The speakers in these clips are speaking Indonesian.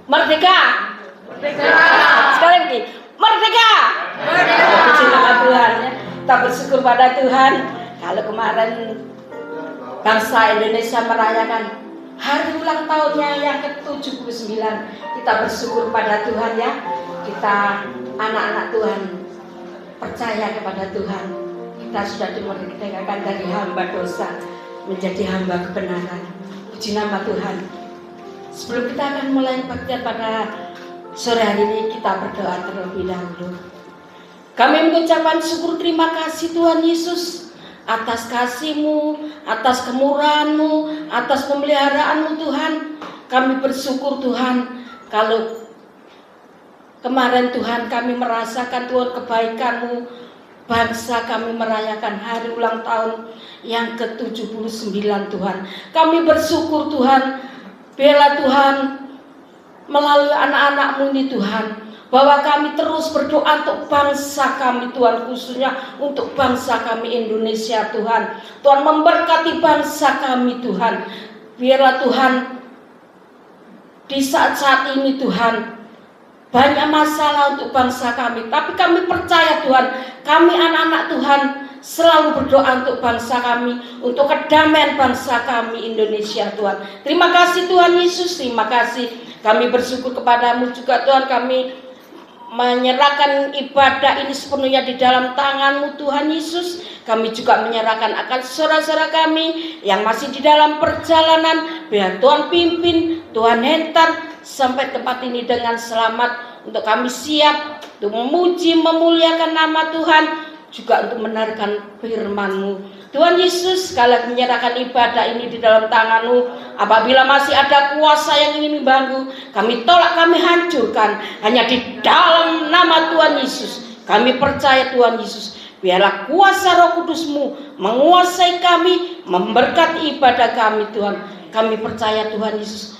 Merdeka. Merdeka. Sekali lagi. Merdeka. Merdeka. Puji nama Tuhan ya. Kita bersyukur pada Tuhan kalau kemarin bangsa Indonesia merayakan hari ulang tahunnya yang ke-79. Kita bersyukur pada Tuhan ya. Kita anak-anak Tuhan percaya kepada Tuhan. Kita sudah dimerdekakan dari hamba dosa menjadi hamba kebenaran. Puji nama Tuhan. Sebelum kita akan mulai bagian pada sore hari ini, kita berdoa terlebih dahulu. Kami mengucapkan syukur terima kasih Tuhan Yesus atas kasih-Mu, atas kemurahan-Mu, atas pemeliharaanmu Tuhan. Kami bersyukur Tuhan kalau kemarin Tuhan kami merasakan Tuhan kebaikan-Mu. Bangsa kami merayakan hari ulang tahun yang ke-79 Tuhan. Kami bersyukur Tuhan, biarlah Tuhan melalui anak-anak-Mu ini Tuhan, bahwa kami terus berdoa untuk bangsa kami Tuhan, khususnya untuk bangsa kami Indonesia Tuhan. Tuhan memberkati bangsa kami Tuhan. Biarlah Tuhan di saat-saat ini Tuhan banyak masalah untuk bangsa kami, tapi kami percaya Tuhan, kami anak-anak Tuhan selalu berdoa untuk bangsa kami, untuk kedamaian bangsa kami Indonesia Tuhan. Terima kasih Tuhan Yesus, terima kasih. Kami bersyukur kepadamu juga Tuhan, kami menyerahkan ibadah ini sepenuhnya di dalam tangan-Mu Tuhan Yesus. Kami juga menyerahkan akan saudara-saudara kami yang masih di dalam perjalanan. Biar Tuhan pimpin, Tuhan hentar sampai tempat ini dengan selamat, untuk kami siap untuk memuji, memuliakan nama Tuhan, juga untuk mendengarkan firman-Mu. Tuhan Yesus, sekali lagi menyerahkan ibadah ini di dalam tangan-Mu. Apabila masih ada kuasa yang ingin mengganggu, kami tolak, kami hancurkan. Hanya di dalam nama Tuhan Yesus, kami percaya Tuhan Yesus, biarlah kuasa Roh Kudus-Mu menguasai kami, memberkati ibadah kami Tuhan. Kami percaya Tuhan Yesus,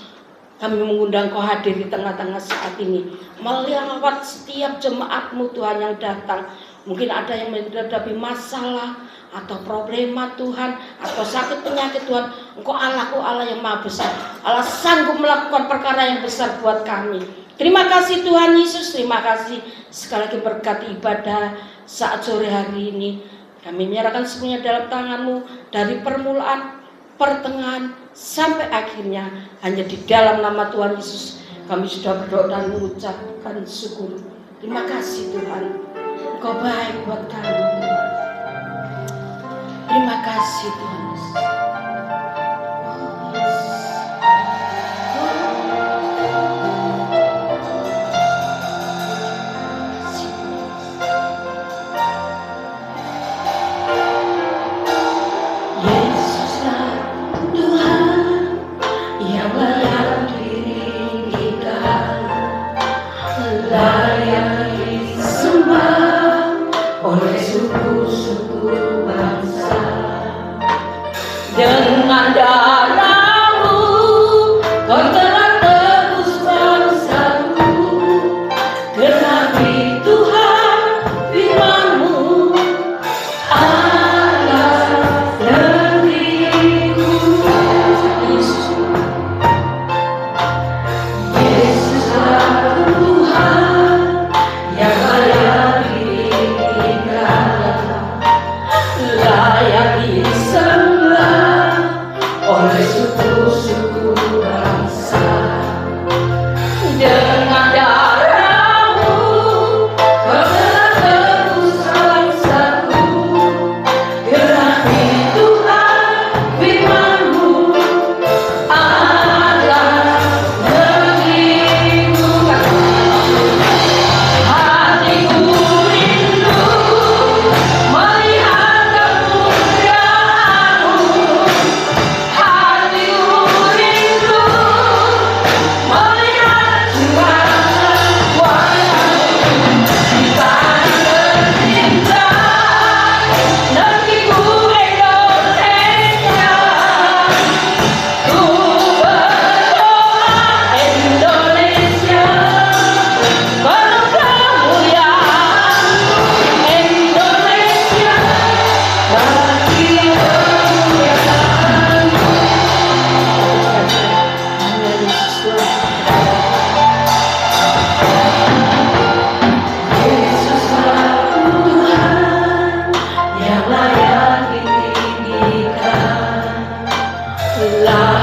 kami mengundang Kau hadir di tengah-tengah saat ini, melewat setiap jemaat-Mu Tuhan yang datang. Mungkin ada yang menghadapi masalah atau problema Tuhan, atau sakit penyakit Tuhan. Engkau Allah yang maha besar, Allah sanggup melakukan perkara yang besar buat kami. Terima kasih Tuhan Yesus, terima kasih. Sekali lagi berkati ibadah saat sore hari ini. Kami menyerahkan semuanya dalam tangan-Mu, dari permulaan, pertengahan, sampai akhirnya. Hanya di dalam nama Tuhan Yesus kami sudah berdoa dan mengucapkan syukur. Terima kasih Tuhan, Engkau baik buat kami Tuhan. Terima kasih Tuhan Yesus. Oleh suku-suku bangsa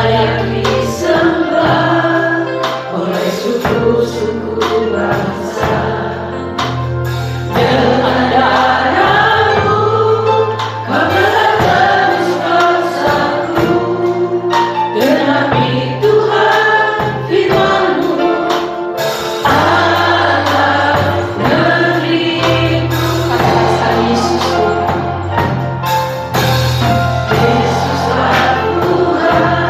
layak disembah oleh suku-suku bangsa. Dengan darahmu kau telah tebus dosaku. Genapi Tuhan firman-Mu atas negeriku. Kata Yesus, Yesuslah Tuhan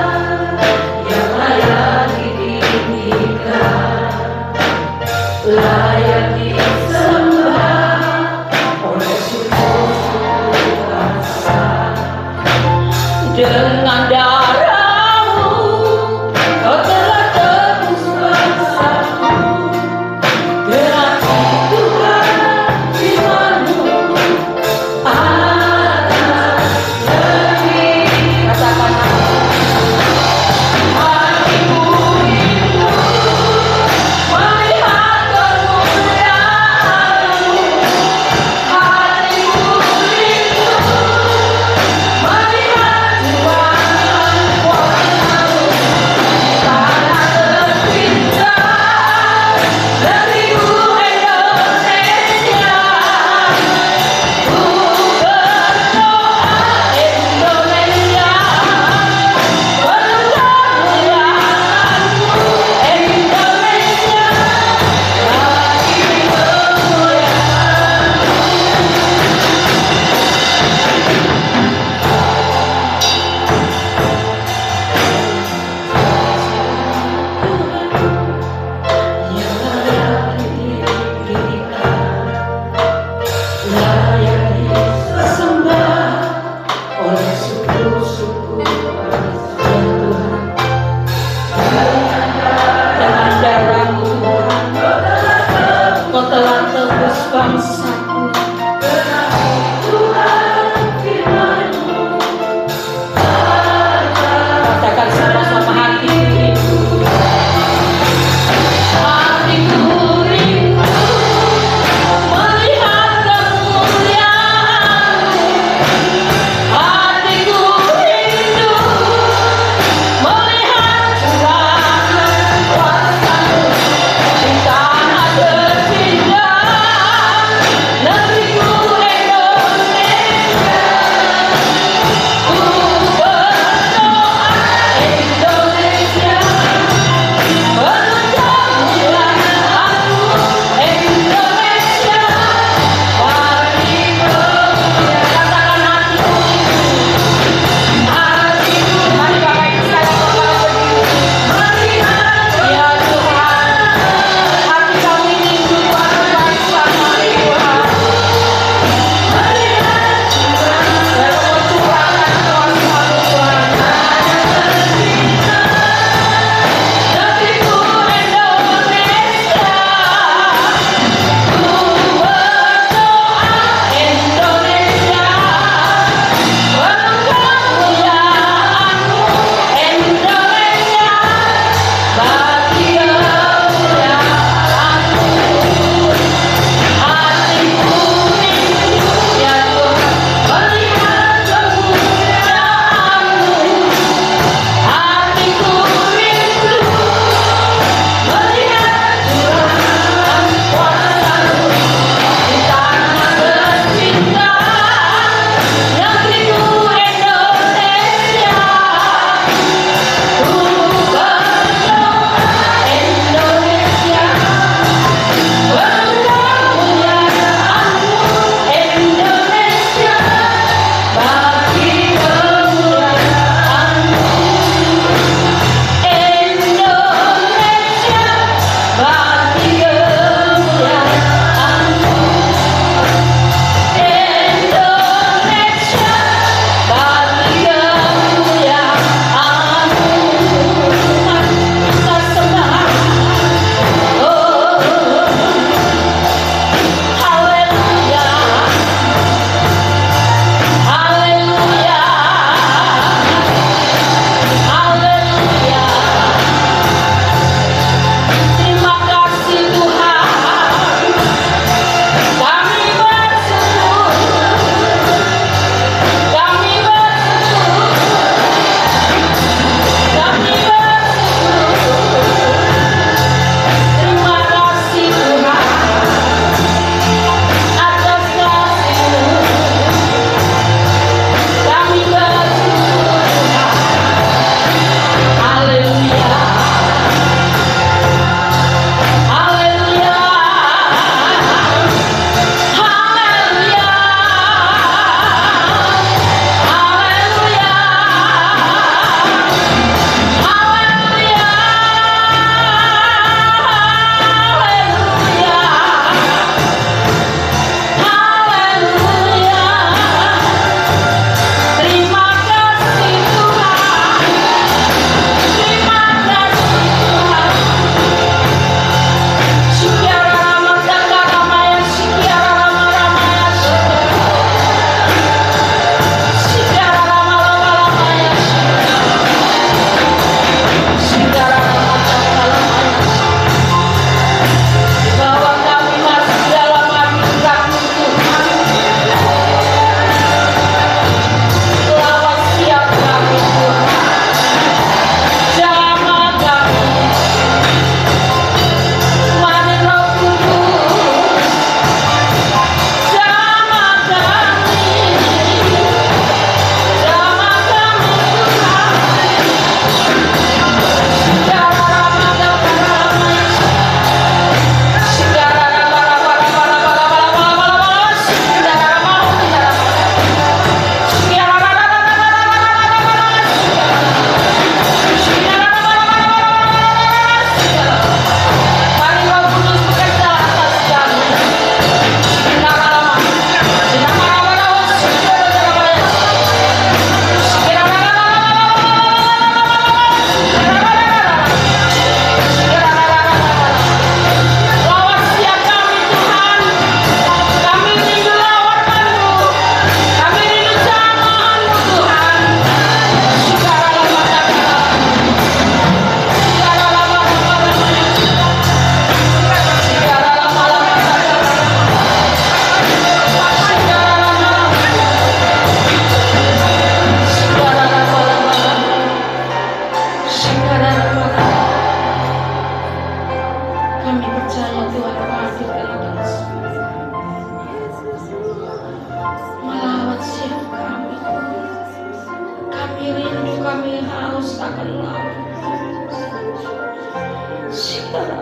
Terima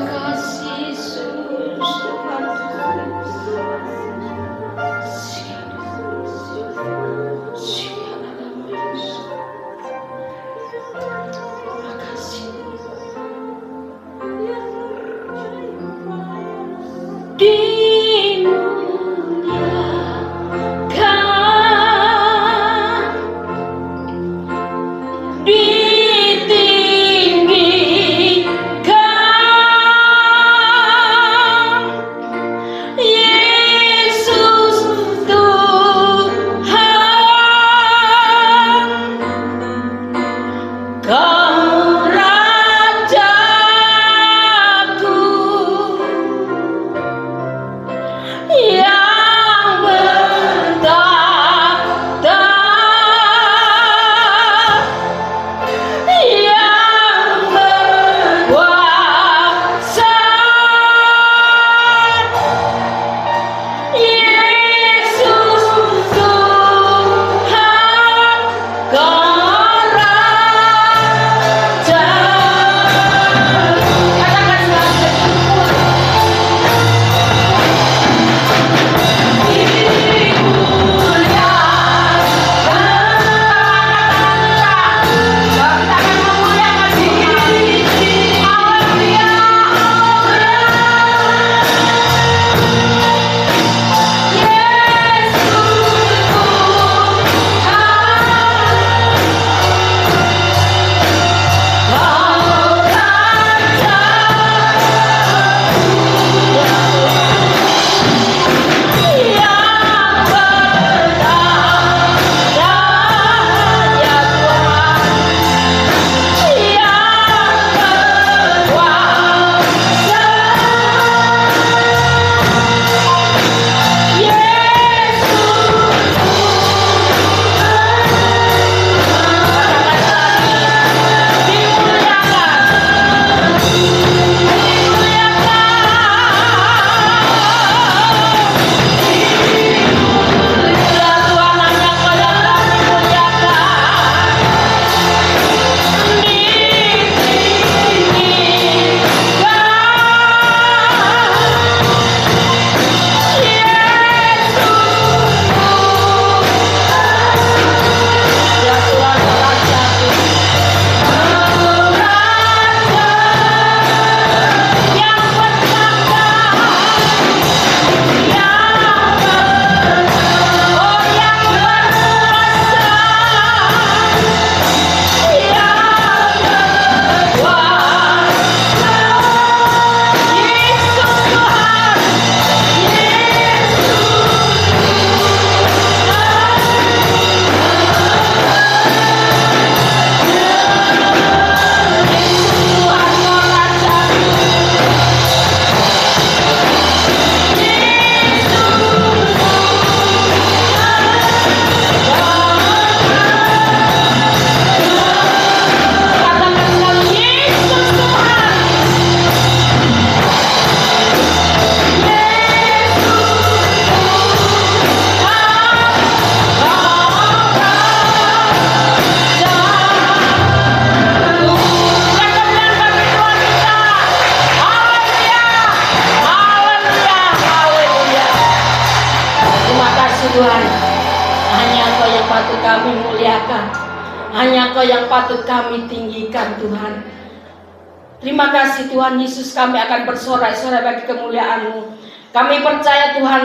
kasih Yesus Tuhan. Tuhan, hanya Engkau yang patut kami muliakan, hanya Engkau yang patut kami tinggikan Tuhan. Terima kasih Tuhan Yesus, kami akan bersorak-sorai bagi kemuliaan-Mu. Kami percaya Tuhan,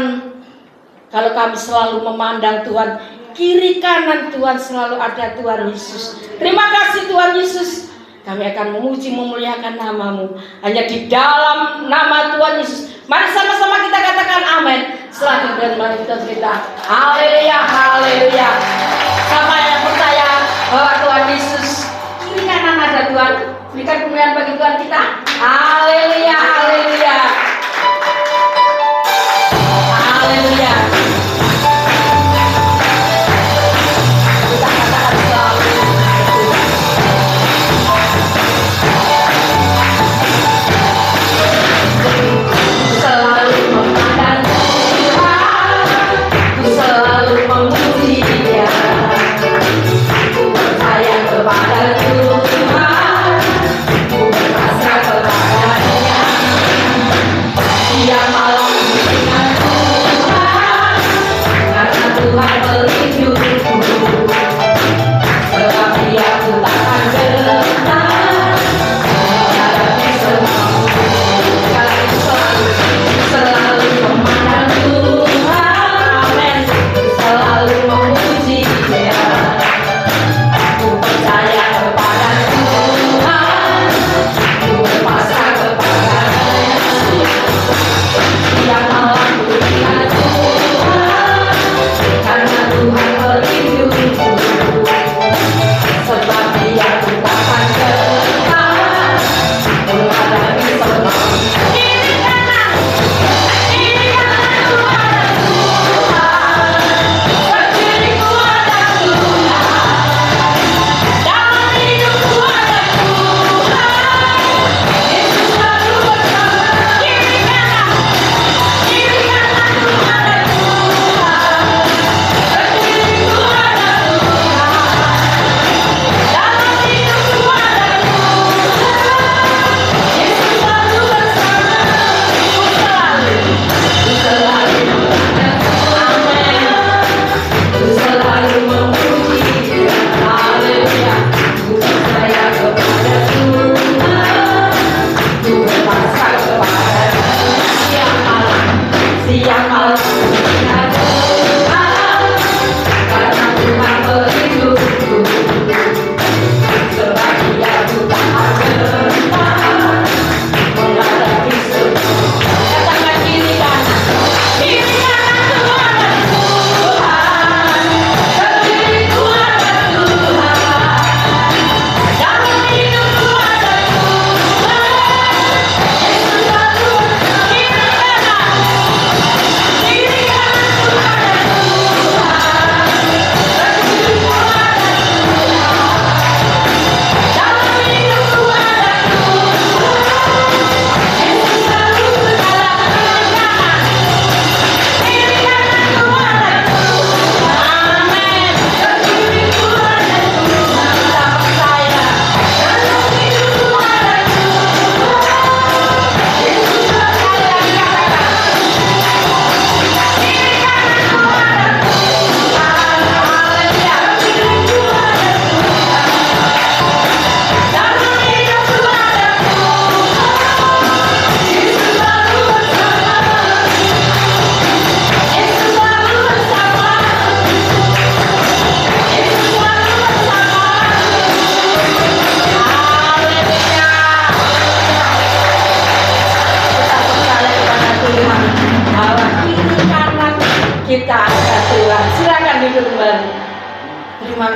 kalau kami selalu memandang Tuhan, kiri kanan Tuhan selalu ada Tuhan Yesus. Terima kasih Tuhan Yesus, kami akan memuji memuliakan nama-Mu. Hanya di dalam nama Tuhan Yesus. Mari sama-sama kita katakan amin. Setelah kemudian mari kita cerita haleluya, haleluya. Siapa yang percaya bahwa Tuhan Yesus kiri kanan ada Tuhan, berikan kemuliaan bagi Tuhan kita. Haleluya, haleluya, haleluya. Kita katakan selalu memandang Tuhan, ku selalu memuji Dia, ku percaya kepada Tuhan.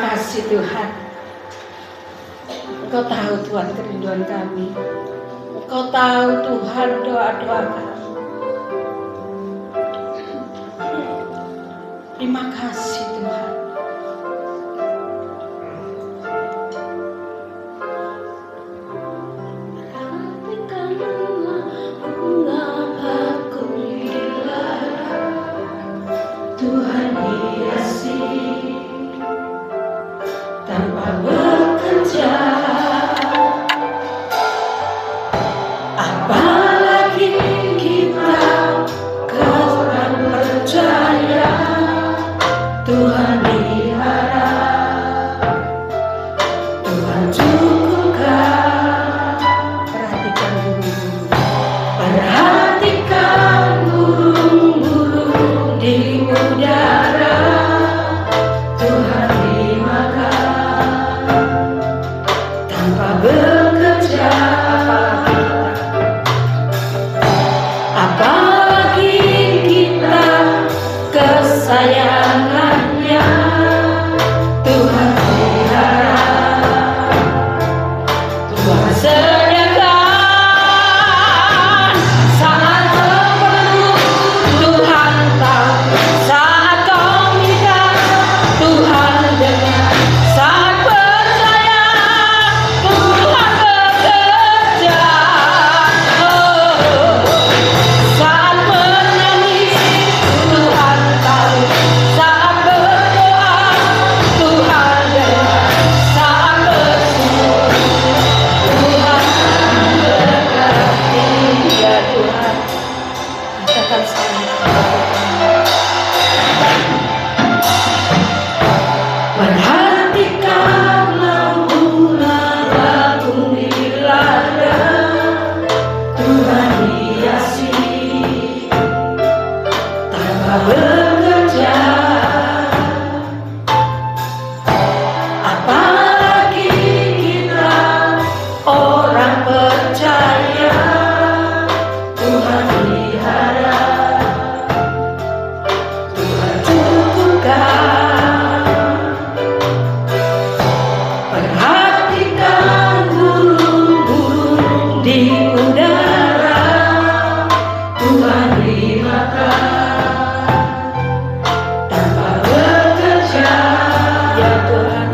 kasih Tuhan. Engkau tahu Tuhan kerinduan kami. Engkau tahu Tuhan doa-doa kami. Terima kasih Tuhan. Tuhan hiasi tanpa bekerja, apalagi kita kurang percaya. Tuhan pelihara, Tuhan cukupkan. Perhatikan burung-burung di udara. Tuhan beri makan tanpa bekerja, apalagi kita kesayangannya. Tuhan pelihara, Tuhan sediakan saat kau perlu. Tuhan tahu saat kau minta. Tuhan dengar saat percaya. Tuhan bekerja. Saat menangis Tuhan tahu. Saat berdoa Tuhan dengar. Saat bersyukur Tuhan berkati. Ya Tuhan, katakan perhatikanlah bunga-bunga di ladang. Tuhan hiasi tanpa bekerja, apalagi kita orang percaya. Tuhan pelihara, Tuhan cukupkan. Perhatikan burung-burung di udara. Tuhan beri makan tanpa bekerja. Ya Tuhan,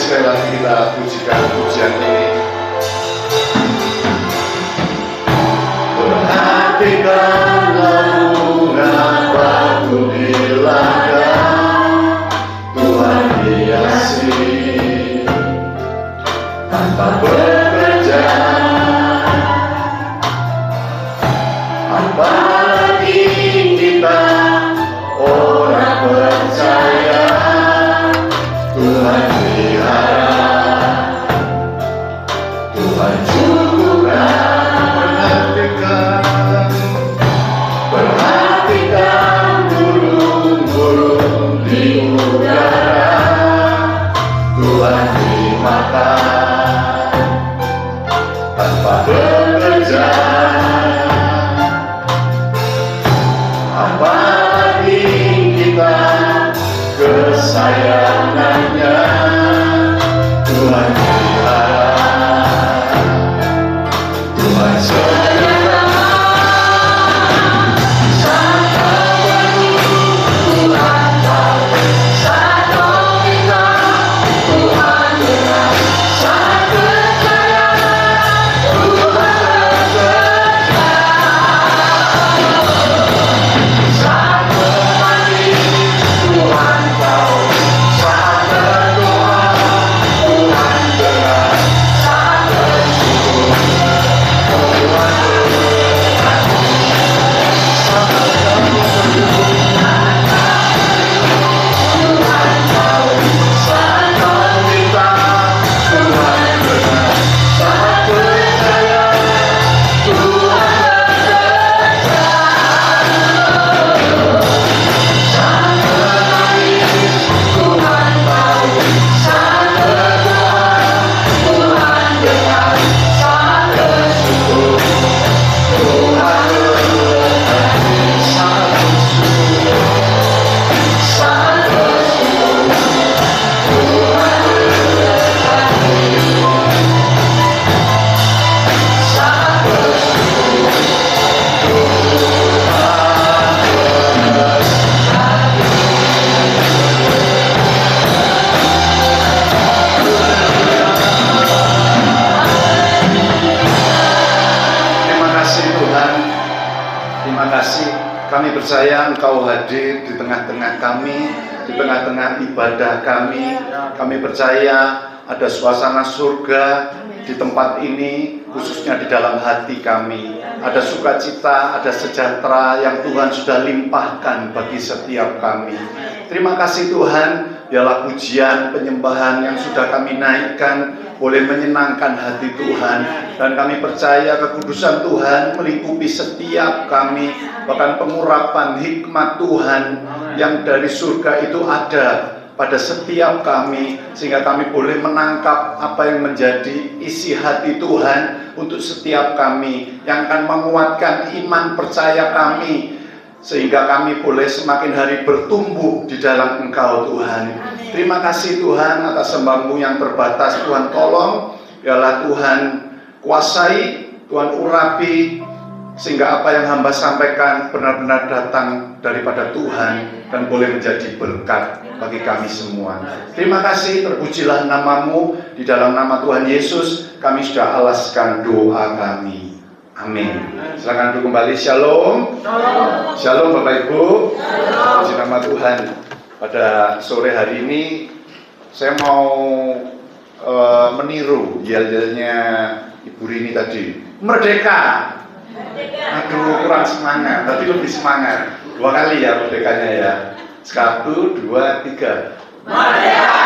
sekali lagi kita pujikan pujian ini. Perhatikanlah bunga batu di ladang, Tuhan hiasi tanpa bekerja. Apalagi kita orang percaya, Tuhan pelihara, Tuhan cukupkan. Perhatikan burung-burung di udara, Tuhan dimakan tanpa bekerja. Apalagi kita kesayangannya, Tuhan pelihara, Tuhan setia. Kami percaya Engkau hadir di tengah-tengah kami, di tengah-tengah ibadah kami. Kami percaya ada suasana surga di tempat ini, khususnya di dalam hati kami. Ada sukacita, ada sejahtera yang Tuhan sudah limpahkan bagi setiap kami. Terima kasih Tuhan, biarlah pujian, penyembahan yang sudah kami naikkan boleh menyenangkan hati Tuhan, dan kami percaya kekudusan Tuhan melingkupi setiap kami, bahkan pengurapan hikmat Tuhan yang dari surga itu ada pada setiap kami, sehingga kami boleh menangkap apa yang menjadi isi hati Tuhan untuk setiap kami, yang akan menguatkan iman percaya kami, sehingga kami boleh semakin hari bertumbuh di dalam Engkau Tuhan. Terima kasih Tuhan atas sembahmu yang terbatas. Tuhan tolong, biarlah Tuhan kuasai, Tuhan urapi, sehingga apa yang hamba sampaikan benar-benar datang daripada Tuhan dan boleh menjadi berkat bagi kami semua. Terima kasih, terpujilah namamu. Di dalam nama Tuhan Yesus kami sudah alaskan doa kami. Amin. Silakan duduk kembali. Shalom. Shalom. Shalom Bapak Ibu. Puji nama Tuhan. Pada sore hari ini saya mau meniru yel-yelnya Ibu Rini tadi. Merdeka. Aduh, kurang semangat. Tadi lebih semangat. 2 kali ya merdekanya ya. 1, 2, 3. Merdeka.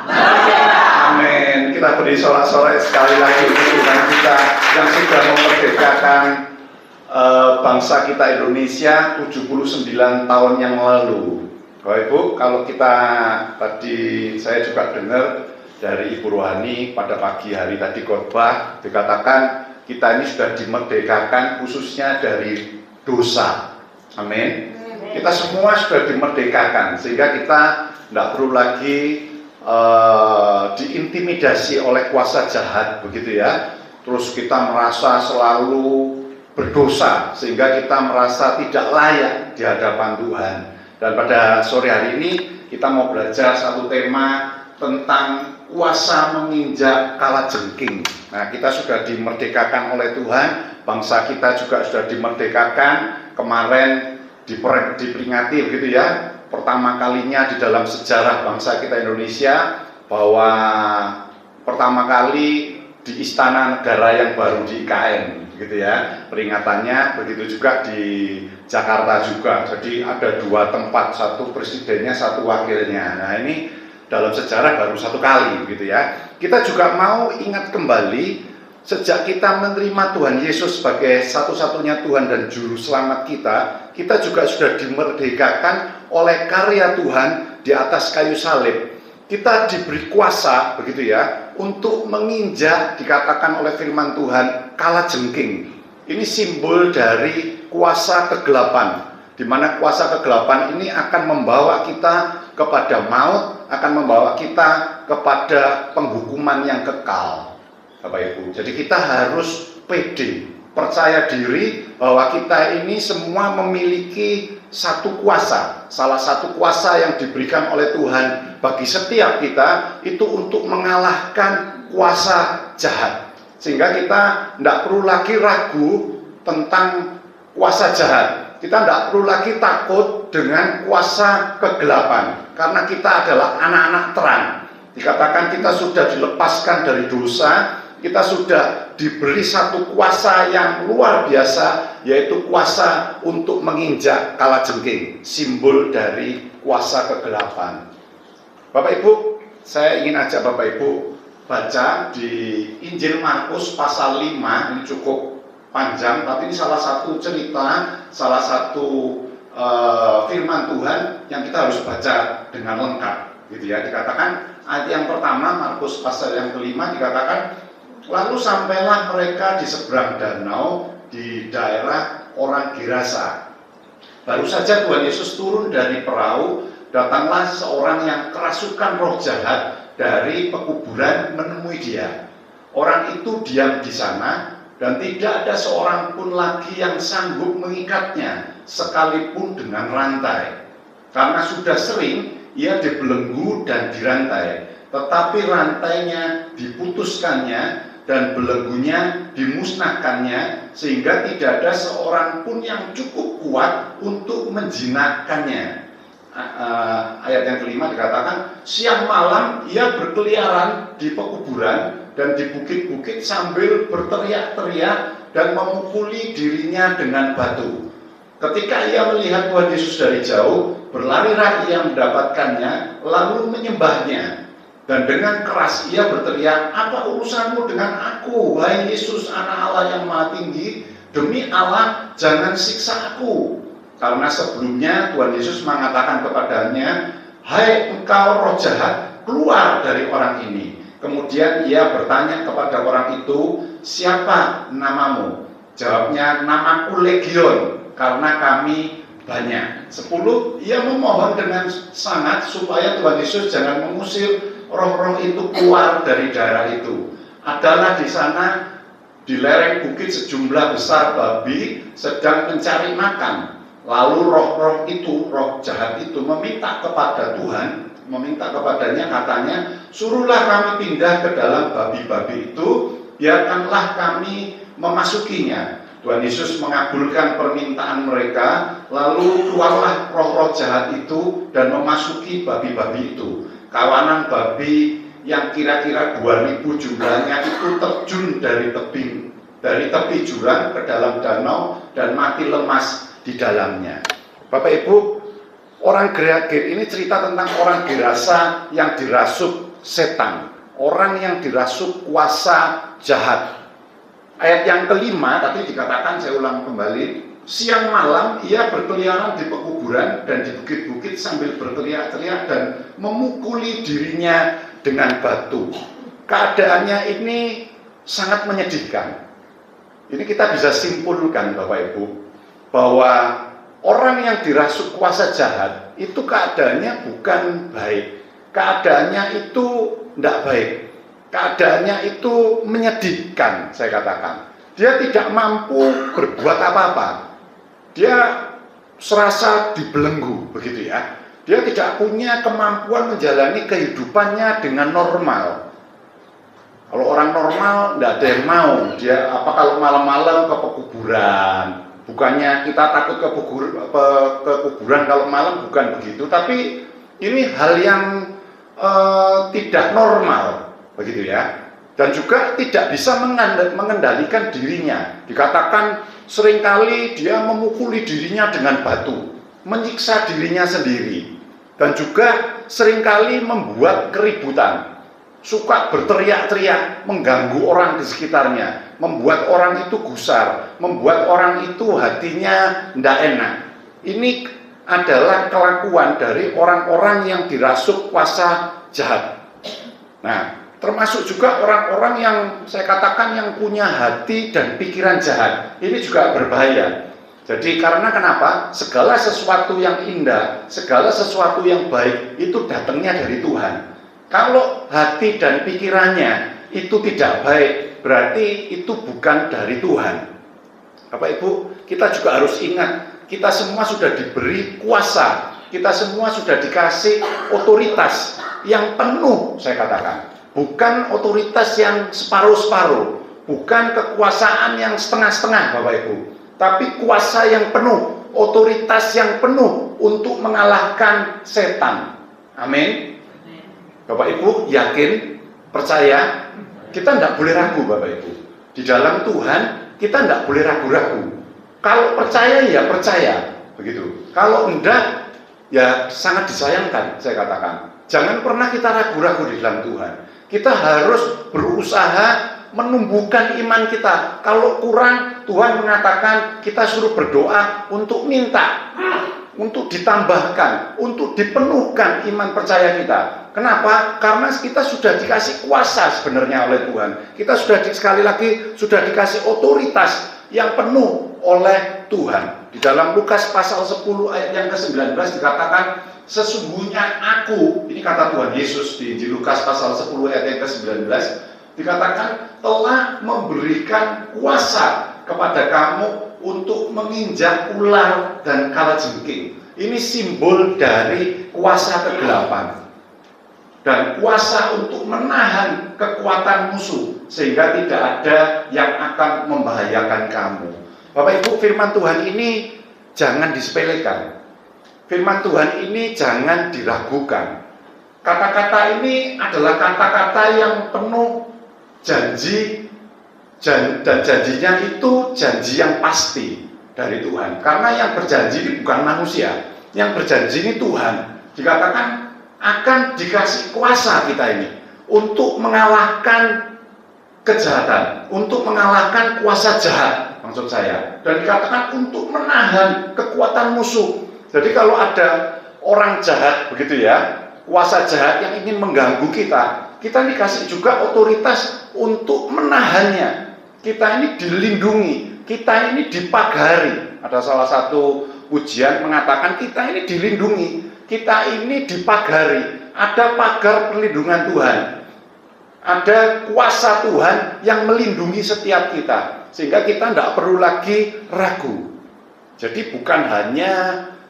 Merdeka. Amin. Kita beri sorak-sorai sekali lagi untuk Tuhan kita yang sudah memerdekakan bangsa kita Indonesia 79 tahun yang lalu. Bapak Ibu, kalau kita tadi saya juga dengar dari Ibu Rohani pada pagi hari tadi khotbah dikatakan kita ini sudah dimerdekakan khususnya dari dosa. Amin. Kita semua sudah dimerdekakan sehingga kita tidak perlu lagi diintimidasi oleh kuasa jahat, begitu ya. Terus kita merasa selalu berdosa sehingga kita merasa tidak layak di hadapan Tuhan. Dan pada sore hari ini kita mau belajar satu tema tentang kuasa menginjak kalajengking. Nah, kita sudah dimerdekakan oleh Tuhan, bangsa kita juga sudah dimerdekakan. Kemarin diperingati begitu ya, pertama kalinya di dalam sejarah bangsa kita Indonesia, bahwa pertama kali di Istana Negara yang baru di IKN gitu ya, peringatannya. Begitu juga di Jakarta juga, jadi ada 2 tempat, satu presidennya, satu wakilnya. Nah, ini dalam sejarah baru 1 kali gitu ya. Kita juga mau ingat kembali, sejak kita menerima Tuhan Yesus sebagai satu-satunya Tuhan dan Juru Selamat kita juga sudah dimerdekakan oleh karya Tuhan di atas kayu salib. Kita diberi kuasa begitu ya, untuk menginjak, dikatakan oleh firman Tuhan, kalajengking. Ini simbol dari kuasa kegelapan, di mana kuasa kegelapan ini akan membawa kita kepada maut, akan membawa kita kepada penghukuman yang kekal, Bapak Ibu. Jadi kita harus pede, percaya diri bahwa kita ini semua memiliki satu kuasa, salah satu kuasa yang diberikan oleh Tuhan bagi setiap kita itu untuk mengalahkan kuasa jahat. Sehingga kita tidak perlu lagi ragu tentang kuasa jahat. Kita tidak perlu lagi takut dengan kuasa kegelapan, karena kita adalah anak-anak terang. Dikatakan kita sudah dilepaskan dari dosa, kita sudah diberi satu kuasa yang luar biasa, yaitu kuasa untuk menginjak kalajengking, simbol dari kuasa kegelapan. Bapak Ibu, saya ingin ajak Bapak Ibu baca di Injil Markus pasal 5, ini cukup panjang, tapi ini salah satu cerita, salah satu firman Tuhan yang kita harus baca dengan lengkap, gitu ya. Dikatakan ayat yang pertama, Markus pasal yang kelima, dikatakan, lalu sampailah mereka di seberang danau di daerah orang Gerasa. Baru saja Tuhan Yesus turun dari perahu, datanglah seorang yang kerasukan roh jahat dari pekuburan menemui dia. Orang itu diam di sana dan tidak ada seorang pun lagi yang sanggup mengikatnya, sekalipun dengan rantai. Karena sudah sering ia dibelenggu dan dirantai, tetapi rantainya diputuskannya dan belenggunya dimusnahkannya, sehingga tidak ada seorang pun yang cukup kuat untuk menjinakkannya. Ayat yang kelima dikatakan, siang malam ia berkeliaran di pekuburan dan di bukit-bukit sambil berteriak-teriak dan memukuli dirinya dengan batu. Ketika ia melihat Tuhan Yesus dari jauh, berlarilah ia mendapatkannya, lalu menyembahnya. Dan dengan keras ia berteriak, apa urusanmu dengan aku, wahai Yesus, anak Allah yang maha tinggi? Demi Allah, jangan siksa aku. Karena sebelumnya Tuhan Yesus mengatakan kepadanya, hai engkau roh jahat, keluar dari orang ini. Kemudian ia bertanya kepada orang itu, siapa namamu? Jawabnya, namaku Legion, karena kami banyak. 10, ia memohon dengan sangat supaya Tuhan Yesus jangan mengusir roh-roh itu keluar dari daerah itu. Adalah di sana di lereng bukit sejumlah besar babi sedang mencari makan. Lalu roh-roh itu, roh jahat itu meminta kepada Tuhan, meminta kepadanya, katanya, suruhlah kami pindah ke dalam babi-babi itu, biarkanlah kami memasukinya. Tuhan Yesus mengabulkan permintaan mereka, lalu keluarlah roh-roh jahat itu dan memasuki babi-babi itu. Kawanan babi yang kira-kira 2000 jumlahnya itu terjun dari tepi jurang ke dalam danau dan mati lemas di dalamnya. Bapak Ibu, orang Gerasa ini cerita tentang orang Gerasa yang dirasuk setan, orang yang dirasuk kuasa jahat. Ayat yang kelima tadi dikatakan, saya ulang kembali, siang malam ia berkeliaran di pekuburan dan di bukit-bukit sambil berteriak-teriak dan memukuli dirinya dengan batu. Keadaannya ini sangat menyedihkan. Ini kita bisa simpulkan Bapak Ibu, bahwa orang yang dirasuk kuasa jahat itu keadaannya bukan baik. Keadaannya itu tidak baik. Keadaannya itu menyedihkan, saya katakan. Dia tidak mampu berbuat apa-apa. Dia serasa dibelenggu, begitu ya. Dia tidak punya kemampuan menjalani kehidupannya dengan normal. Kalau orang normal tidak ada yang mau. Dia kalau malam-malam ke pekuburan. Bukannya kita takut ke kuburan kalau malam, bukan begitu. Tapi ini hal yang tidak normal, begitu ya. Dan juga tidak bisa mengendalikan dirinya. Dikatakan seringkali dia memukuli dirinya dengan batu, menyiksa dirinya sendiri, dan juga seringkali membuat keributan, suka berteriak-teriak, mengganggu orang di sekitarnya, membuat orang itu gusar, membuat orang itu hatinya tidak enak. Ini adalah kelakuan dari orang-orang yang dirasuk kuasa jahat. Nah, termasuk juga orang-orang yang saya katakan yang punya hati dan pikiran jahat. Ini juga berbahaya. Jadi karena kenapa? Segala sesuatu yang indah, segala sesuatu yang baik itu datangnya dari Tuhan. Kalau hati dan pikirannya itu tidak baik, berarti itu bukan dari Tuhan. Bapak Ibu, kita juga harus ingat, kita semua sudah diberi kuasa, kita semua sudah dikasih otoritas yang penuh, saya katakan. Bukan otoritas yang separuh-separuh, bukan kekuasaan yang setengah-setengah, Bapak Ibu, tapi kuasa yang penuh, otoritas yang penuh untuk mengalahkan setan. Amin. Bapak Ibu yakin, percaya, kita tidak boleh ragu, Bapak Ibu. Di dalam Tuhan kita tidak boleh ragu-ragu. Kalau percaya ya percaya, begitu. Kalau enggak ya sangat disayangkan, saya katakan. Jangan pernah kita ragu-ragu di dalam Tuhan. Kita harus berusaha menumbuhkan iman kita. Kalau kurang, Tuhan mengatakan kita suruh berdoa untuk minta, untuk ditambahkan, untuk dipenuhkan iman percaya kita. Kenapa? Karena kita sudah dikasih kuasa sebenarnya oleh Tuhan. Kita sudah sekali lagi sudah dikasih otoritas yang penuh oleh Tuhan. Di dalam Lukas pasal 10 ayat yang ke-19 dikatakan, sesungguhnya aku, ini kata Tuhan Yesus di Injil Lukas pasal 10 ayat yang ke-19, dikatakan telah memberikan kuasa kepada kamu untuk menginjak ular dan kalajengking. Ini simbol dari kuasa kegelapan dan kuasa untuk menahan kekuatan musuh sehingga tidak ada yang akan membahayakan kamu. Bapak Ibu, firman Tuhan ini jangan disepelekan. Firman Tuhan ini jangan diragukan. Kata-kata ini adalah kata-kata yang penuh janji, dan janjinya itu janji yang pasti dari Tuhan. Karena yang berjanji ini bukan manusia, yang berjanji ini Tuhan. Dikatakan akan dikasih kuasa kita ini untuk mengalahkan kejahatan, untuk mengalahkan kuasa jahat, maksud saya. Dan dikatakan untuk menahan kekuatan musuh. Jadi kalau ada orang jahat begitu ya, kuasa jahat yang ingin mengganggu kita, kita dikasih juga otoritas untuk menahannya. Kita ini dilindungi, kita ini dipagari. Ada salah satu pujian mengatakan kita ini dilindungi, kita ini dipagari. Ada pagar perlindungan Tuhan, ada kuasa Tuhan yang melindungi setiap kita, sehingga kita tidak perlu lagi ragu. Jadi bukan hanya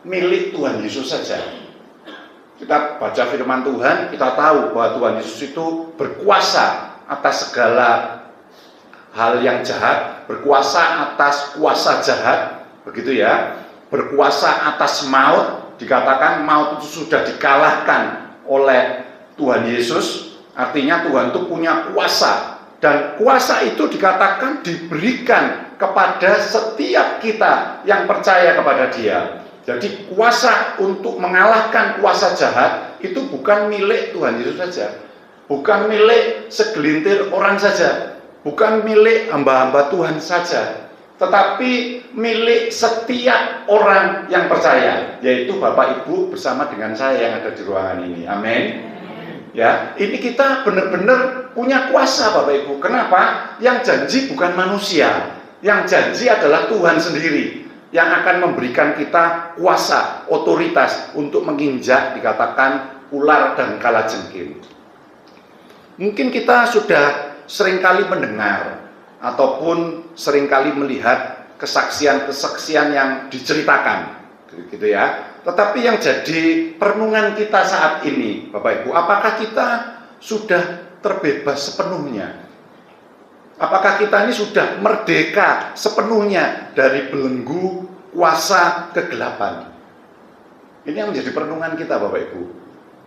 milik Tuhan Yesus saja. Kita baca firman Tuhan, kita tahu bahwa Tuhan Yesus itu berkuasa atas segala hal yang jahat, berkuasa atas kuasa jahat, begitu ya. Berkuasa atas maut, dikatakan maut itu sudah dikalahkan oleh Tuhan Yesus. Artinya Tuhan itu punya kuasa, dan kuasa itu dikatakan diberikan kepada setiap kita yang percaya kepada Dia. Jadi kuasa untuk mengalahkan kuasa jahat itu bukan milik Tuhan Yesus saja, bukan milik segelintir orang saja, bukan milik hamba-hamba Tuhan saja, tetapi milik setiap orang yang percaya, yaitu Bapak Ibu bersama dengan saya yang ada di ruangan ini. Amin. Ya, ini kita benar-benar punya kuasa, Bapak Ibu. Kenapa? Yang janji bukan manusia, yang janji adalah Tuhan sendiri yang akan memberikan kita kuasa, otoritas untuk menginjak, dikatakan, ular dan kalajengking. Mungkin kita sudah seringkali mendengar ataupun seringkali melihat kesaksian-kesaksian yang diceritakan, gitu ya, Tetapi yang jadi perenungan kita saat ini, Bapak Ibu, apakah kita sudah terbebas sepenuhnya? Apakah kita ini sudah merdeka sepenuhnya dari belenggu kuasa kegelapan? Ini yang menjadi perenungan kita, Bapak Ibu.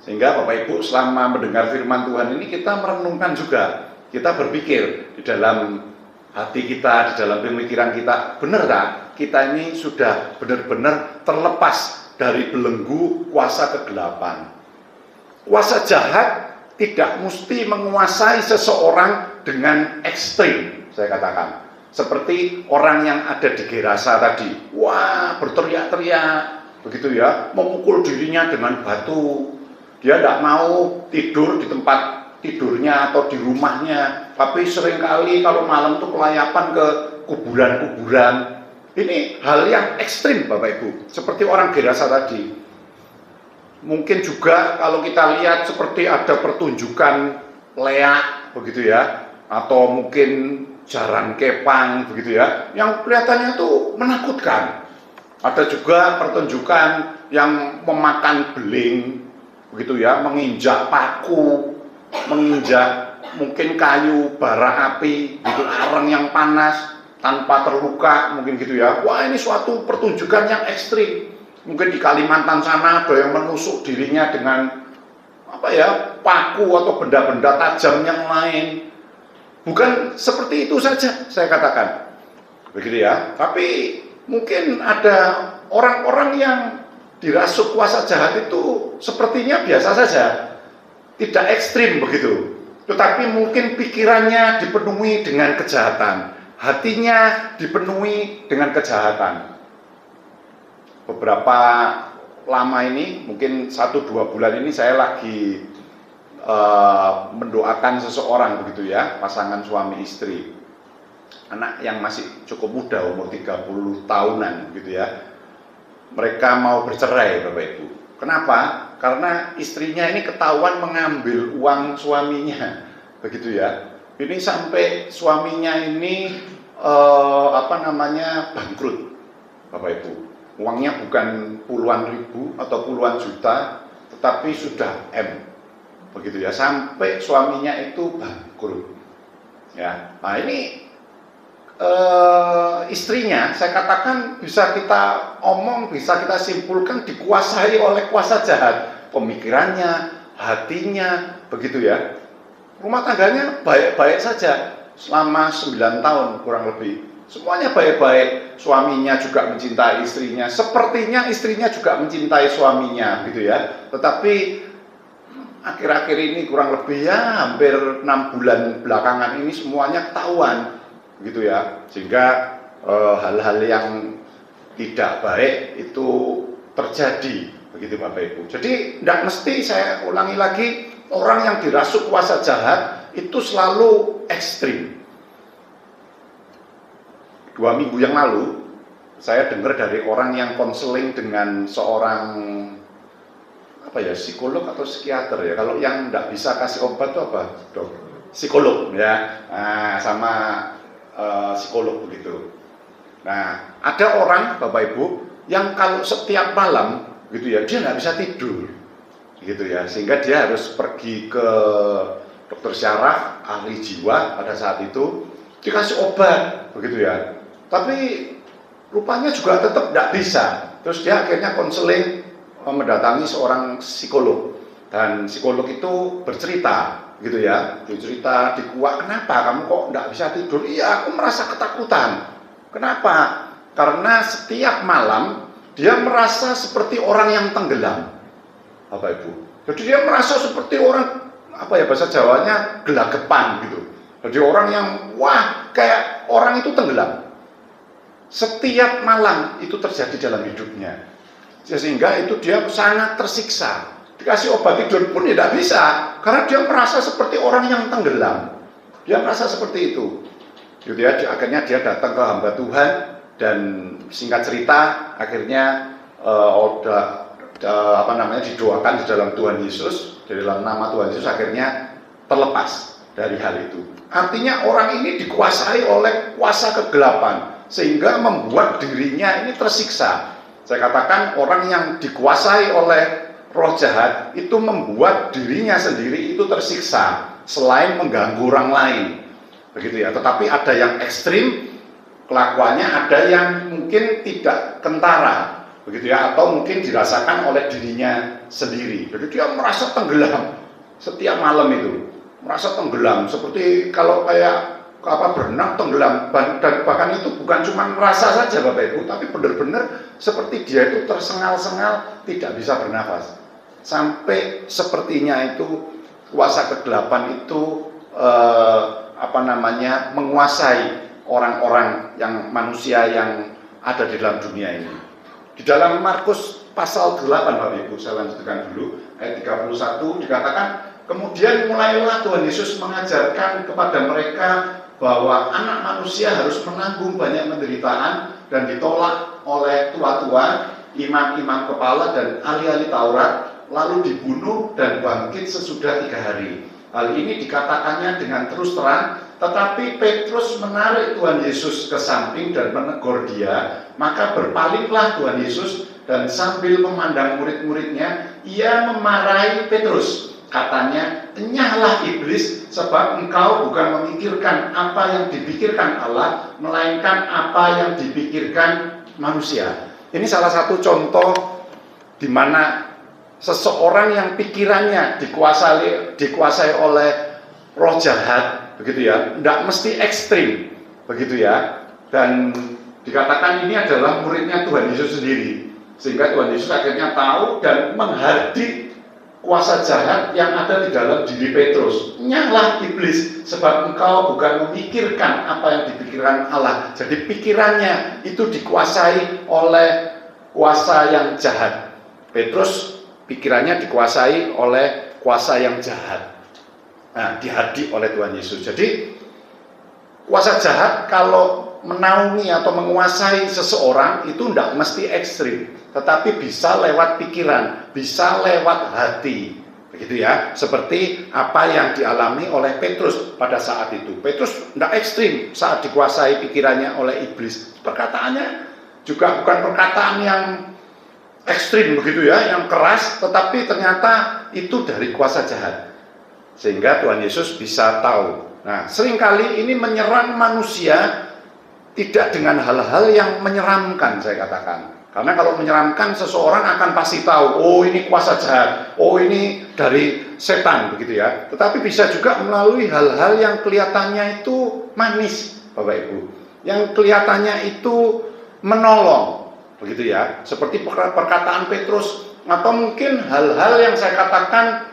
Sehingga Bapak Ibu selama mendengar firman Tuhan ini kita merenungkan juga. Kita berpikir di dalam hati kita, di dalam pemikiran kita, benar tak? Kita ini sudah benar-benar terlepas dari belenggu kuasa kegelapan. Kuasa jahat tidak mesti menguasai seseorang dengan ekstrim, saya katakan. Seperti orang yang ada di Gerasa tadi. Wah, berteriak-teriak, begitu ya, memukul dirinya dengan batu. Dia tidak mau tidur di tempat tidurnya atau di rumahnya, tapi seringkali kalau malam itu kelayapan ke kuburan-kuburan. Ini hal yang ekstrim, Bapak Ibu, seperti orang Gerasa tadi. Mungkin juga kalau kita lihat seperti ada pertunjukan leak, begitu ya, atau mungkin jaran kepang, begitu ya, yang kelihatannya itu menakutkan. Ada juga pertunjukan yang memakan beling, begitu ya, menginjak paku, menginjak mungkin kayu bara api, gitu, arang yang panas tanpa terluka, mungkin gitu ya. Wah, ini suatu pertunjukan yang ekstrim. Mungkin di Kalimantan sana ada yang menusuk dirinya dengan paku atau benda-benda tajam yang lain. Bukan seperti itu saja, saya katakan, begitu ya. Tapi mungkin ada orang-orang yang dirasuk kuasa jahat itu sepertinya biasa saja, tidak ekstrim begitu. Tetapi mungkin pikirannya dipenuhi dengan kejahatan, hatinya dipenuhi dengan kejahatan. Beberapa lama ini, mungkin 1-2 bulan ini saya lagi mendoakan seseorang begitu ya, pasangan suami istri. Anak yang masih cukup muda, umur 30 tahunan gitu ya. Mereka mau bercerai, Bapak Ibu. Kenapa? Karena istrinya ini ketahuan mengambil uang suaminya, begitu ya. Ini sampai suaminya ini bangkrut, Bapak Ibu. Uangnya bukan puluhan ribu atau puluhan juta, tetapi sudah begitu ya. Sampai suaminya itu bangkrut. Ya, nah ini istrinya, saya katakan bisa kita omong, bisa kita simpulkan dikuasai oleh kuasa jahat. Pemikirannya, hatinya, begitu ya. Rumah tangganya baik-baik saja selama 9 tahun kurang lebih. Semuanya baik-baik, suaminya juga mencintai istrinya, sepertinya istrinya juga mencintai suaminya, gitu ya. Tetapi akhir-akhir ini kurang lebih ya hampir 6 bulan belakangan ini semuanya ketahuan, gitu ya. Sehingga hal-hal yang tidak baik itu terjadi, begitu Bapak Ibu. Jadi tidak mesti, saya ulangi lagi, orang yang dirasuk kuasa jahat itu selalu ekstrim. 2 minggu yang lalu saya dengar dari orang yang konseling dengan seorang psikolog atau psikiater ya. Kalau yang tidak bisa kasih obat itu apa, dok? Psikolog ya. Nah, sama psikolog begitu. Nah, ada orang Bapak Ibu yang kalau setiap malam gitu ya, dia nggak bisa tidur gitu ya, sehingga dia harus pergi ke dokter syaraf, ahli jiwa pada saat itu, dikasih obat begitu ya. Tapi rupanya juga tetap tidak bisa. Terus dia akhirnya konseling, mendatangi seorang psikolog, dan psikolog itu bercerita gitu ya, bercerita di kuak, kenapa kamu kok tidak bisa tidur? Iya, aku merasa ketakutan. Kenapa? Karena setiap malam dia merasa seperti orang yang tenggelam, Bapak Ibu. Jadi dia merasa seperti orang bahasa Jawanya gelagapan gitu. Jadi orang yang kayak orang itu tenggelam. Setiap malam itu terjadi dalam hidupnya, sehingga itu dia sangat tersiksa. Dikasih obat tidur pun tidak bisa, karena dia merasa seperti orang yang tenggelam. Dia merasa seperti itu. Gitu ya, akhirnya dia datang ke hamba Tuhan, dan singkat cerita akhirnya didoakan di dalam Tuhan Yesus, di dalam nama Tuhan Yesus, akhirnya terlepas dari hal itu. Artinya orang ini dikuasai oleh kuasa kegelapan, sehingga membuat dirinya ini tersiksa. Saya katakan orang yang dikuasai oleh roh jahat itu membuat dirinya sendiri itu tersiksa selain mengganggu orang lain. Begitu ya. Tetapi ada yang ekstrim kelakuannya, ada yang mungkin tidak kentara. Begitu ya, atau mungkin dirasakan oleh dirinya sendiri. Jadi dia merasa tenggelam setiap malam itu. Merasa tenggelam seperti kalau kayak berenang tenggelam, dan bahkan itu bukan cuma merasa saja Bapak Ibu, tapi benar-benar seperti dia itu tersengal-sengal, tidak bisa bernafas. Sampai sepertinya itu kuasa kegelapan itu menguasai orang-orang yang manusia yang ada di dalam dunia ini. Di dalam Markus pasal 8 Bapak Ibu, saya lanjutkan dulu ayat 31 dikatakan, kemudian mulailah Tuhan Yesus mengajarkan kepada mereka bahwa anak manusia harus menanggung banyak penderitaan dan ditolak oleh tua-tua, imam-imam kepala dan ahli-ahli Taurat, lalu dibunuh dan bangkit sesudah 3 hari. Hal ini dikatakannya dengan terus terang, tetapi Petrus menarik Tuhan Yesus ke samping dan menegur dia. Maka berpalinglah Tuhan Yesus dan sambil memandang murid-muridnya, ia memarahi Petrus. Katanya, enyahlah iblis, sebab engkau bukan memikirkan apa yang dipikirkan Allah, melainkan apa yang dipikirkan manusia. Ini salah satu contoh di mana seseorang yang pikirannya dikuasai oleh roh jahat, begitu ya, tidak mesti ekstrim, begitu ya. Dan dikatakan ini adalah muridnya Tuhan Yesus sendiri, sehingga Tuhan Yesus akhirnya tahu dan menghardik kuasa jahat yang ada di dalam diri Petrus. Nyahlah iblis, sebab engkau bukan memikirkan apa yang dipikirkan Allah. Jadi pikirannya itu dikuasai oleh kuasa yang jahat. Petrus pikirannya dikuasai oleh kuasa yang jahat. Nah, dihardik oleh Tuhan Yesus. Jadi kuasa jahat kalau menaungi atau menguasai seseorang itu tidak mesti ekstrim, tetapi bisa lewat pikiran, bisa lewat hati, begitu ya. Seperti apa yang dialami oleh Petrus pada saat itu. Petrus tidak ekstrim saat dikuasai pikirannya oleh iblis. Perkataannya juga bukan perkataan yang ekstrim, begitu ya, yang keras, tetapi ternyata itu dari kuasa jahat. Sehingga Tuhan Yesus bisa tahu. Nah, seringkali ini menyerang manusia tidak dengan hal-hal yang menyeramkan, saya katakan. Karena kalau menyeramkan, seseorang akan pasti tahu, oh ini kuasa jahat, oh ini dari setan, begitu ya. Tetapi bisa juga melalui hal-hal yang kelihatannya itu manis, Bapak Ibu. Yang kelihatannya itu menolong, begitu ya. Seperti perkataan Petrus, atau mungkin hal-hal yang saya katakan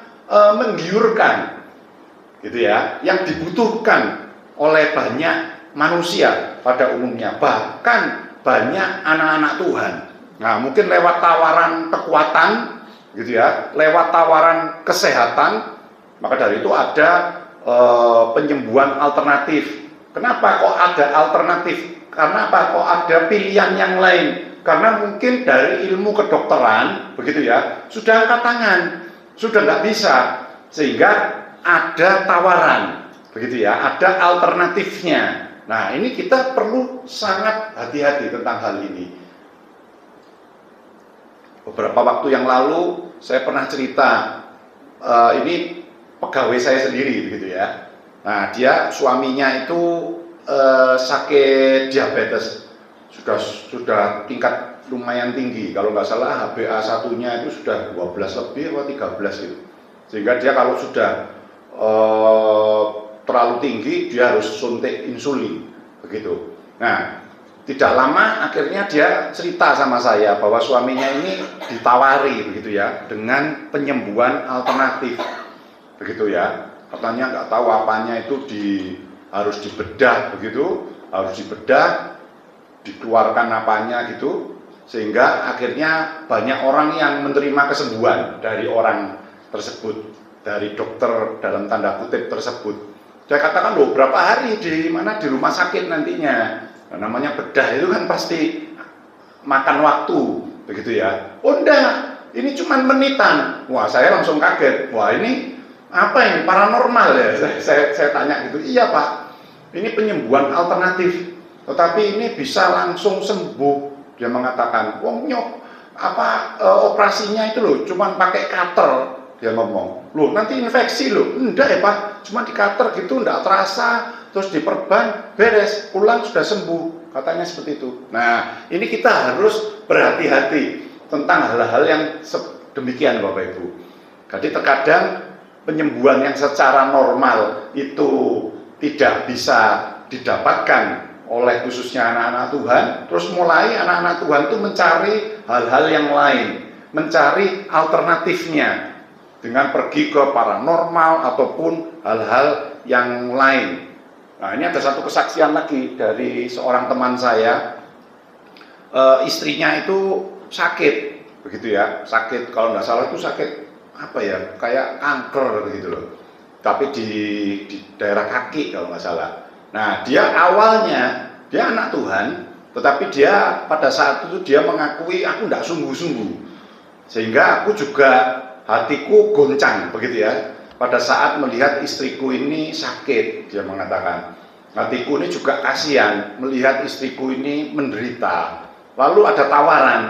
menggiurkan, gitu ya, yang dibutuhkan oleh banyak manusia pada umumnya, bahkan banyak anak-anak Tuhan. Nah, mungkin lewat tawaran kekuatan, gitu ya, lewat tawaran kesehatan, maka dari itu ada penyembuhan alternatif. Kenapa kok ada alternatif? Karena apa? Kok ada pilihan yang lain? Karena mungkin dari ilmu kedokteran, begitu ya, sudah angkat tangan, sudah nggak bisa, sehingga ada tawaran, begitu ya, ada alternatifnya. Nah, ini kita perlu sangat hati-hati tentang hal ini. Beberapa waktu yang lalu saya pernah cerita, ini pegawai saya sendiri, begitu ya. Nah, dia suaminya itu sakit diabetes, sudah tingkat lumayan tinggi. Kalau nggak salah HbA1-nya itu sudah 12 lebih atau 13 gitu. Sehingga dia kalau sudah terlalu tinggi, dia harus suntik insulin, begitu. Nah, tidak lama akhirnya dia cerita sama saya bahwa suaminya ini ditawari, begitu ya, dengan penyembuhan alternatif, begitu ya. Katanya nggak tahu apanya itu harus dibedah, begitu, harus dibedah, dikeluarkan apanya gitu, sehingga akhirnya banyak orang yang menerima kesembuhan dari orang tersebut, dari dokter dalam tanda kutip tersebut. Saya katakan, loh, berapa hari di rumah sakit nantinya? Nah, namanya bedah itu kan pasti makan waktu, begitu ya. Oh enggak, ini cuma menitan. Wah, saya langsung kaget. Wah, ini apa ini, paranormal ya? Saya tanya gitu. Iya Pak, ini penyembuhan alternatif, tetapi ini bisa langsung sembuh. Dia mengatakan, wong nyok operasinya itu loh, cuman pakai cutter. Dia ngomong, loh nanti infeksi loh. Enggak ya Pak, cuma di cutter gitu, enggak terasa, terus diperban, beres, pulang sudah sembuh. Katanya seperti itu. Nah, ini kita harus berhati-hati tentang hal-hal yang demikian Bapak Ibu. Jadi terkadang penyembuhan yang secara normal itu tidak bisa didapatkan oleh khususnya anak-anak Tuhan, terus mulai anak-anak Tuhan itu mencari hal-hal yang lain, mencari alternatifnya dengan pergi ke paranormal ataupun hal-hal yang lain. Nah, ini ada satu kesaksian lagi dari seorang teman saya, istrinya itu sakit, begitu ya, sakit, kalau nggak salah itu sakit apa ya, kayak kanker begitu loh, tapi di daerah kaki kalau nggak salah. Nah, dia awalnya dia anak Tuhan, tetapi dia pada saat itu dia mengakui aku tidak sungguh-sungguh, sehingga aku juga hatiku goncang begitu ya. Pada saat melihat istriku ini sakit, dia mengatakan, hatiku ini juga kasihan melihat istriku ini menderita. Lalu ada tawaran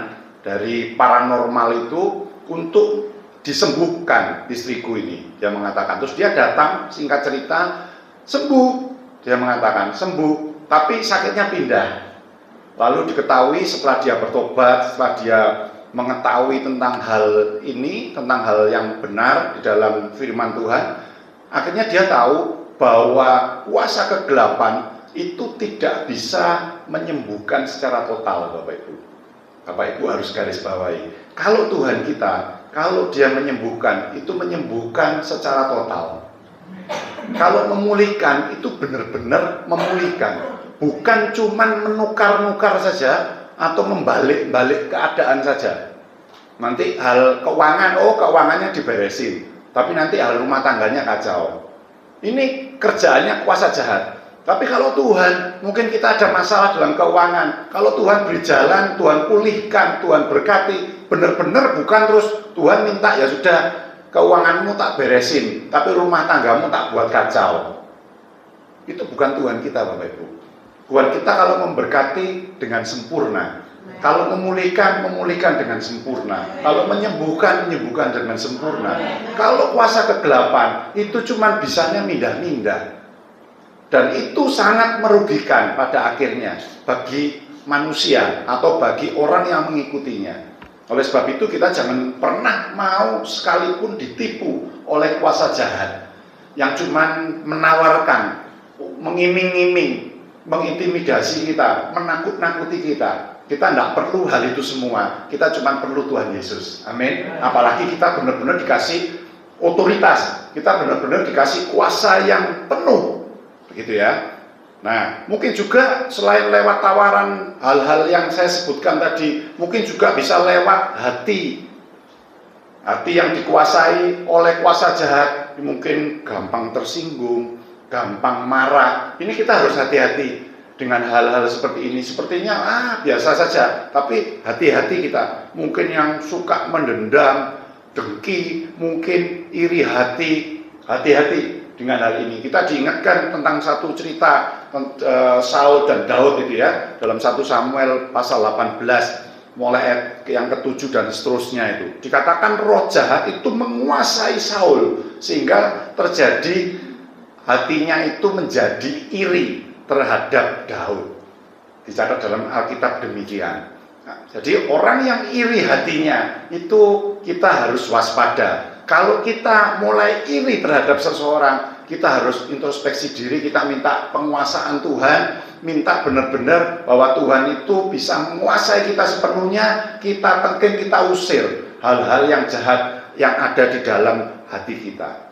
dari paranormal itu untuk disembuhkan istriku ini, dia mengatakan. Terus dia datang, singkat cerita, sembuh, dia mengatakan sembuh, tapi sakitnya pindah. Lalu diketahui setelah dia bertobat, setelah dia mengetahui tentang hal ini, tentang hal yang benar di dalam firman Tuhan, akhirnya dia tahu bahwa kuasa kegelapan itu tidak bisa menyembuhkan secara total, Bapak Ibu. Bapak Ibu harus garis bawahi, kalau Tuhan kita, kalau dia menyembuhkan, itu menyembuhkan secara total. Kalau memulihkan, itu benar-benar memulihkan, bukan cuman menukar-nukar saja atau membalik-balik keadaan saja. Nanti hal keuangan, keuangannya diberesin, tapi nanti hal rumah tangganya kacau. Ini kerjaannya kuasa jahat. Tapi kalau Tuhan, mungkin kita ada masalah dalam keuangan, kalau Tuhan beri jalan, Tuhan pulihkan, Tuhan berkati, benar-benar bukan terus Tuhan minta, ya sudah keuanganmu tak beresin, tapi rumah tanggamu tak buat kacau. Itu bukan Tuhan kita, Bapak Ibu. Tuhan kita kalau memberkati dengan sempurna, kalau memulihkan dengan sempurna, kalau menyembuhkan dengan sempurna. Kalau kuasa kegelapan itu cuma bisanya mindah-mindah, dan itu sangat merugikan pada akhirnya bagi manusia atau bagi orang yang mengikutinya. Oleh sebab itu kita jangan pernah mau sekalipun ditipu oleh kuasa jahat yang cuma menawarkan, mengiming-iming, mengintimidasi kita, menakut-nakuti kita. Kita tidak perlu hal itu semua, kita cuma perlu Tuhan Yesus. Amin. Apalagi kita benar-benar dikasih otoritas, kita benar-benar dikasih kuasa yang penuh, begitu ya. Nah, mungkin juga selain lewat tawaran hal-hal yang saya sebutkan tadi, mungkin juga bisa lewat hati yang dikuasai oleh kuasa jahat. Mungkin gampang tersinggung, gampang marah. Ini kita harus hati-hati dengan hal-hal seperti ini. Sepertinya biasa saja, tapi hati-hati kita. Mungkin yang suka mendendam, dengki, mungkin iri hati. Hati-hati dengan hal ini. Kita diingatkan tentang satu cerita Saul dan Daud itu ya, dalam 1 Samuel pasal 18 mulai ayat yang ke-7 dan seterusnya itu. Dikatakan roh jahat itu menguasai Saul sehingga terjadi hatinya itu menjadi iri terhadap Daud. Dicatat dalam Alkitab demikian. Nah, jadi orang yang iri hatinya itu kita harus waspada. Kalau kita mulai iri terhadap seseorang, kita harus introspeksi diri, kita minta penguasaan Tuhan, minta benar-benar bahwa Tuhan itu bisa menguasai kita sepenuhnya, kita tengking, kita usir hal-hal yang jahat yang ada di dalam hati kita.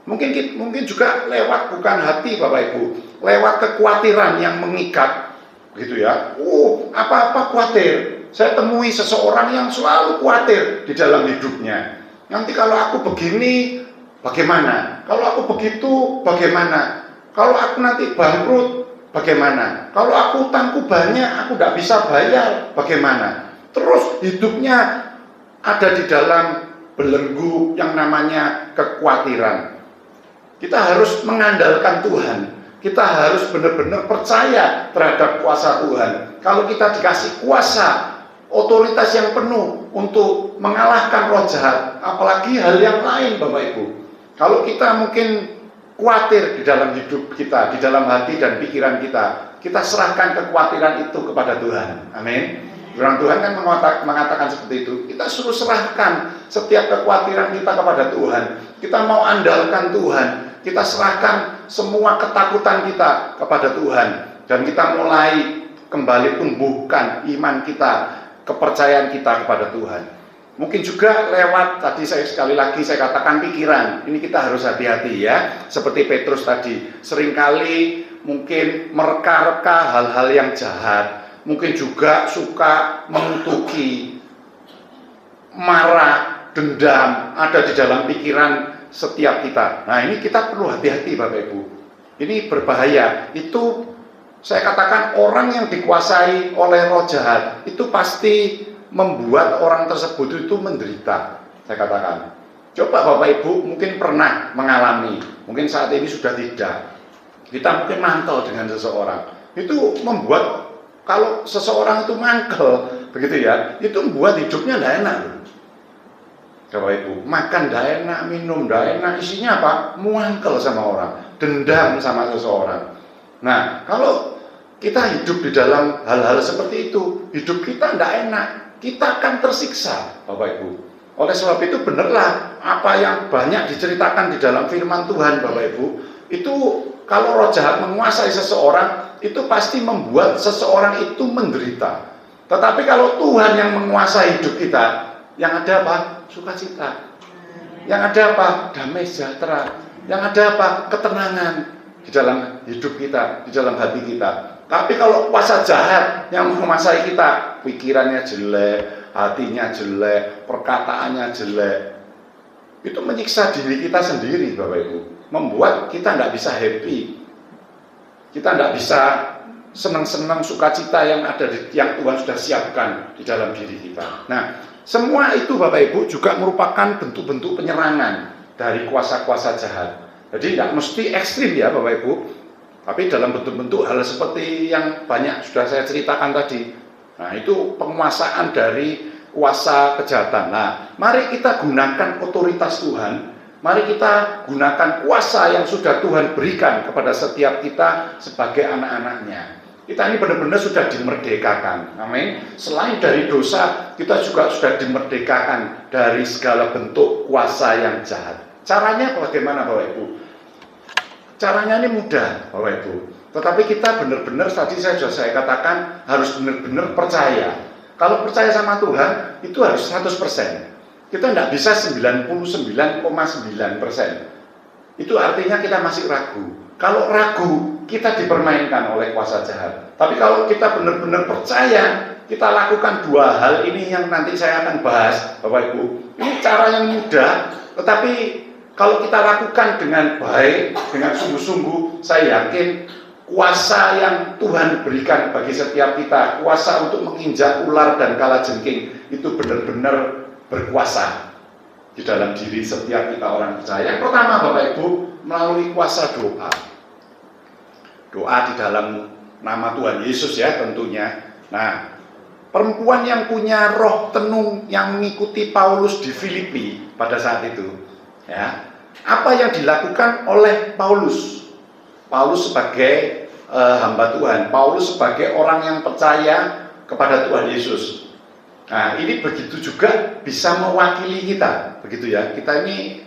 Mungkin juga lewat bukan hati Bapak Ibu, lewat kekhawatiran yang mengikat, gitu ya. Apa-apa khawatir. Saya temui seseorang yang selalu khawatir di dalam hidupnya. Nanti kalau aku begini, bagaimana? Kalau aku begitu, bagaimana? Kalau aku nanti bangkrut, bagaimana? Kalau aku utangku banyak, aku tidak bisa bayar, bagaimana? Terus hidupnya ada di dalam belenggu yang namanya kekhawatiran. Kita harus mengandalkan Tuhan. Kita harus benar-benar percaya terhadap kuasa Tuhan. Kalau kita dikasih kuasa otoritas yang penuh untuk mengalahkan roh jahat, apalagi hal yang lain Bapak Ibu. Kalau kita mungkin khawatir di dalam hidup kita, di dalam hati dan pikiran kita serahkan kekhawatiran itu kepada Tuhan. Amin. Firman Tuhan kan mengatakan seperti itu. Kita suruh serahkan setiap kekhawatiran kita kepada Tuhan. Kita mau andalkan Tuhan. Kita serahkan semua ketakutan kita kepada Tuhan. Dan kita mulai kembali tumbuhkan iman kita, kepercayaan kita kepada Tuhan. Mungkin juga lewat, tadi sekali lagi saya katakan pikiran. Ini kita harus hati-hati ya. Seperti Petrus tadi, seringkali mungkin mereka-reka hal-hal yang jahat. Mungkin juga suka mengutuki, marah, dendam, ada di dalam pikiran setiap kita. Nah ini kita perlu hati-hati Bapak Ibu. Ini berbahaya. Itu saya katakan orang yang dikuasai oleh roh jahat, itu pasti membuat orang tersebut itu menderita. Saya katakan. Coba Bapak Ibu mungkin pernah mengalami, mungkin saat ini sudah tidak. Kita mungkin mangkel dengan seseorang. Itu membuat, kalau seseorang itu mangkel, begitu ya, itu membuat hidupnya tidak enak. Bapak Ibu, makan tidak enak, minum tidak enak, isinya apa? Muangkel sama orang, dendam sama seseorang. Nah, kalau kita hidup di dalam hal-hal seperti itu, hidup kita tidak enak, kita akan tersiksa, Bapak Ibu. Oleh sebab itu benarlah apa yang banyak diceritakan di dalam firman Tuhan, Bapak Ibu, itu kalau roh jahat menguasai seseorang, itu pasti membuat seseorang itu menderita. Tetapi kalau Tuhan yang menguasai hidup kita, yang ada apa? Sukacita. Yang ada apa? Damai sejahtera. Yang ada apa? Ketenangan di dalam hidup kita, di dalam hati kita. Tapi kalau kuasa jahat yang menguasai kita, pikirannya jelek, hatinya jelek, perkataannya jelek, itu menyiksa diri kita sendiri, Bapak Ibu. Membuat kita tidak bisa happy. Kita tidak bisa senang-senang sukacita yang ada yang Tuhan sudah siapkan di dalam diri kita. Nah, semua itu Bapak Ibu juga merupakan bentuk-bentuk penyerangan dari kuasa-kuasa jahat. Jadi tidak mesti ekstrim ya Bapak Ibu, tapi dalam bentuk-bentuk hal seperti yang banyak sudah saya ceritakan tadi. Nah itu penguasaan dari kuasa kejahatan. Nah mari kita gunakan otoritas Tuhan, mari kita gunakan kuasa yang sudah Tuhan berikan kepada setiap kita sebagai anak-anaknya. Kita ini benar-benar sudah dimerdekakan, amin. Selain dari dosa, kita juga sudah dimerdekakan dari segala bentuk kuasa yang jahat. Caranya bagaimana Bapak Ibu? Caranya ini mudah Bapak Ibu. Tetapi kita benar-benar, tadi sudah saya katakan, harus benar-benar percaya. Kalau percaya sama Tuhan, itu harus 100%. Kita tidak bisa 99,9%. Itu artinya kita masih ragu. Kalau ragu, kita dipermainkan oleh kuasa jahat. Tapi kalau kita benar-benar percaya, kita lakukan dua hal ini yang nanti saya akan bahas, Bapak Ibu. Ini cara yang mudah, tetapi kalau kita lakukan dengan baik, dengan sungguh-sungguh, saya yakin kuasa yang Tuhan berikan bagi setiap kita, kuasa untuk menginjak ular dan kalajengking, itu benar-benar berkuasa di dalam diri setiap kita orang percaya. Yang pertama Bapak Ibu, melalui kuasa doa. Doa di dalam nama Tuhan Yesus ya tentunya. Nah, perempuan yang punya roh tenung yang mengikuti Paulus di Filipi pada saat itu, ya, apa yang dilakukan oleh Paulus? Paulus sebagai hamba Tuhan, Paulus sebagai orang yang percaya kepada Tuhan Yesus. Nah, ini begitu juga bisa mewakili kita, begitu ya. Kita ini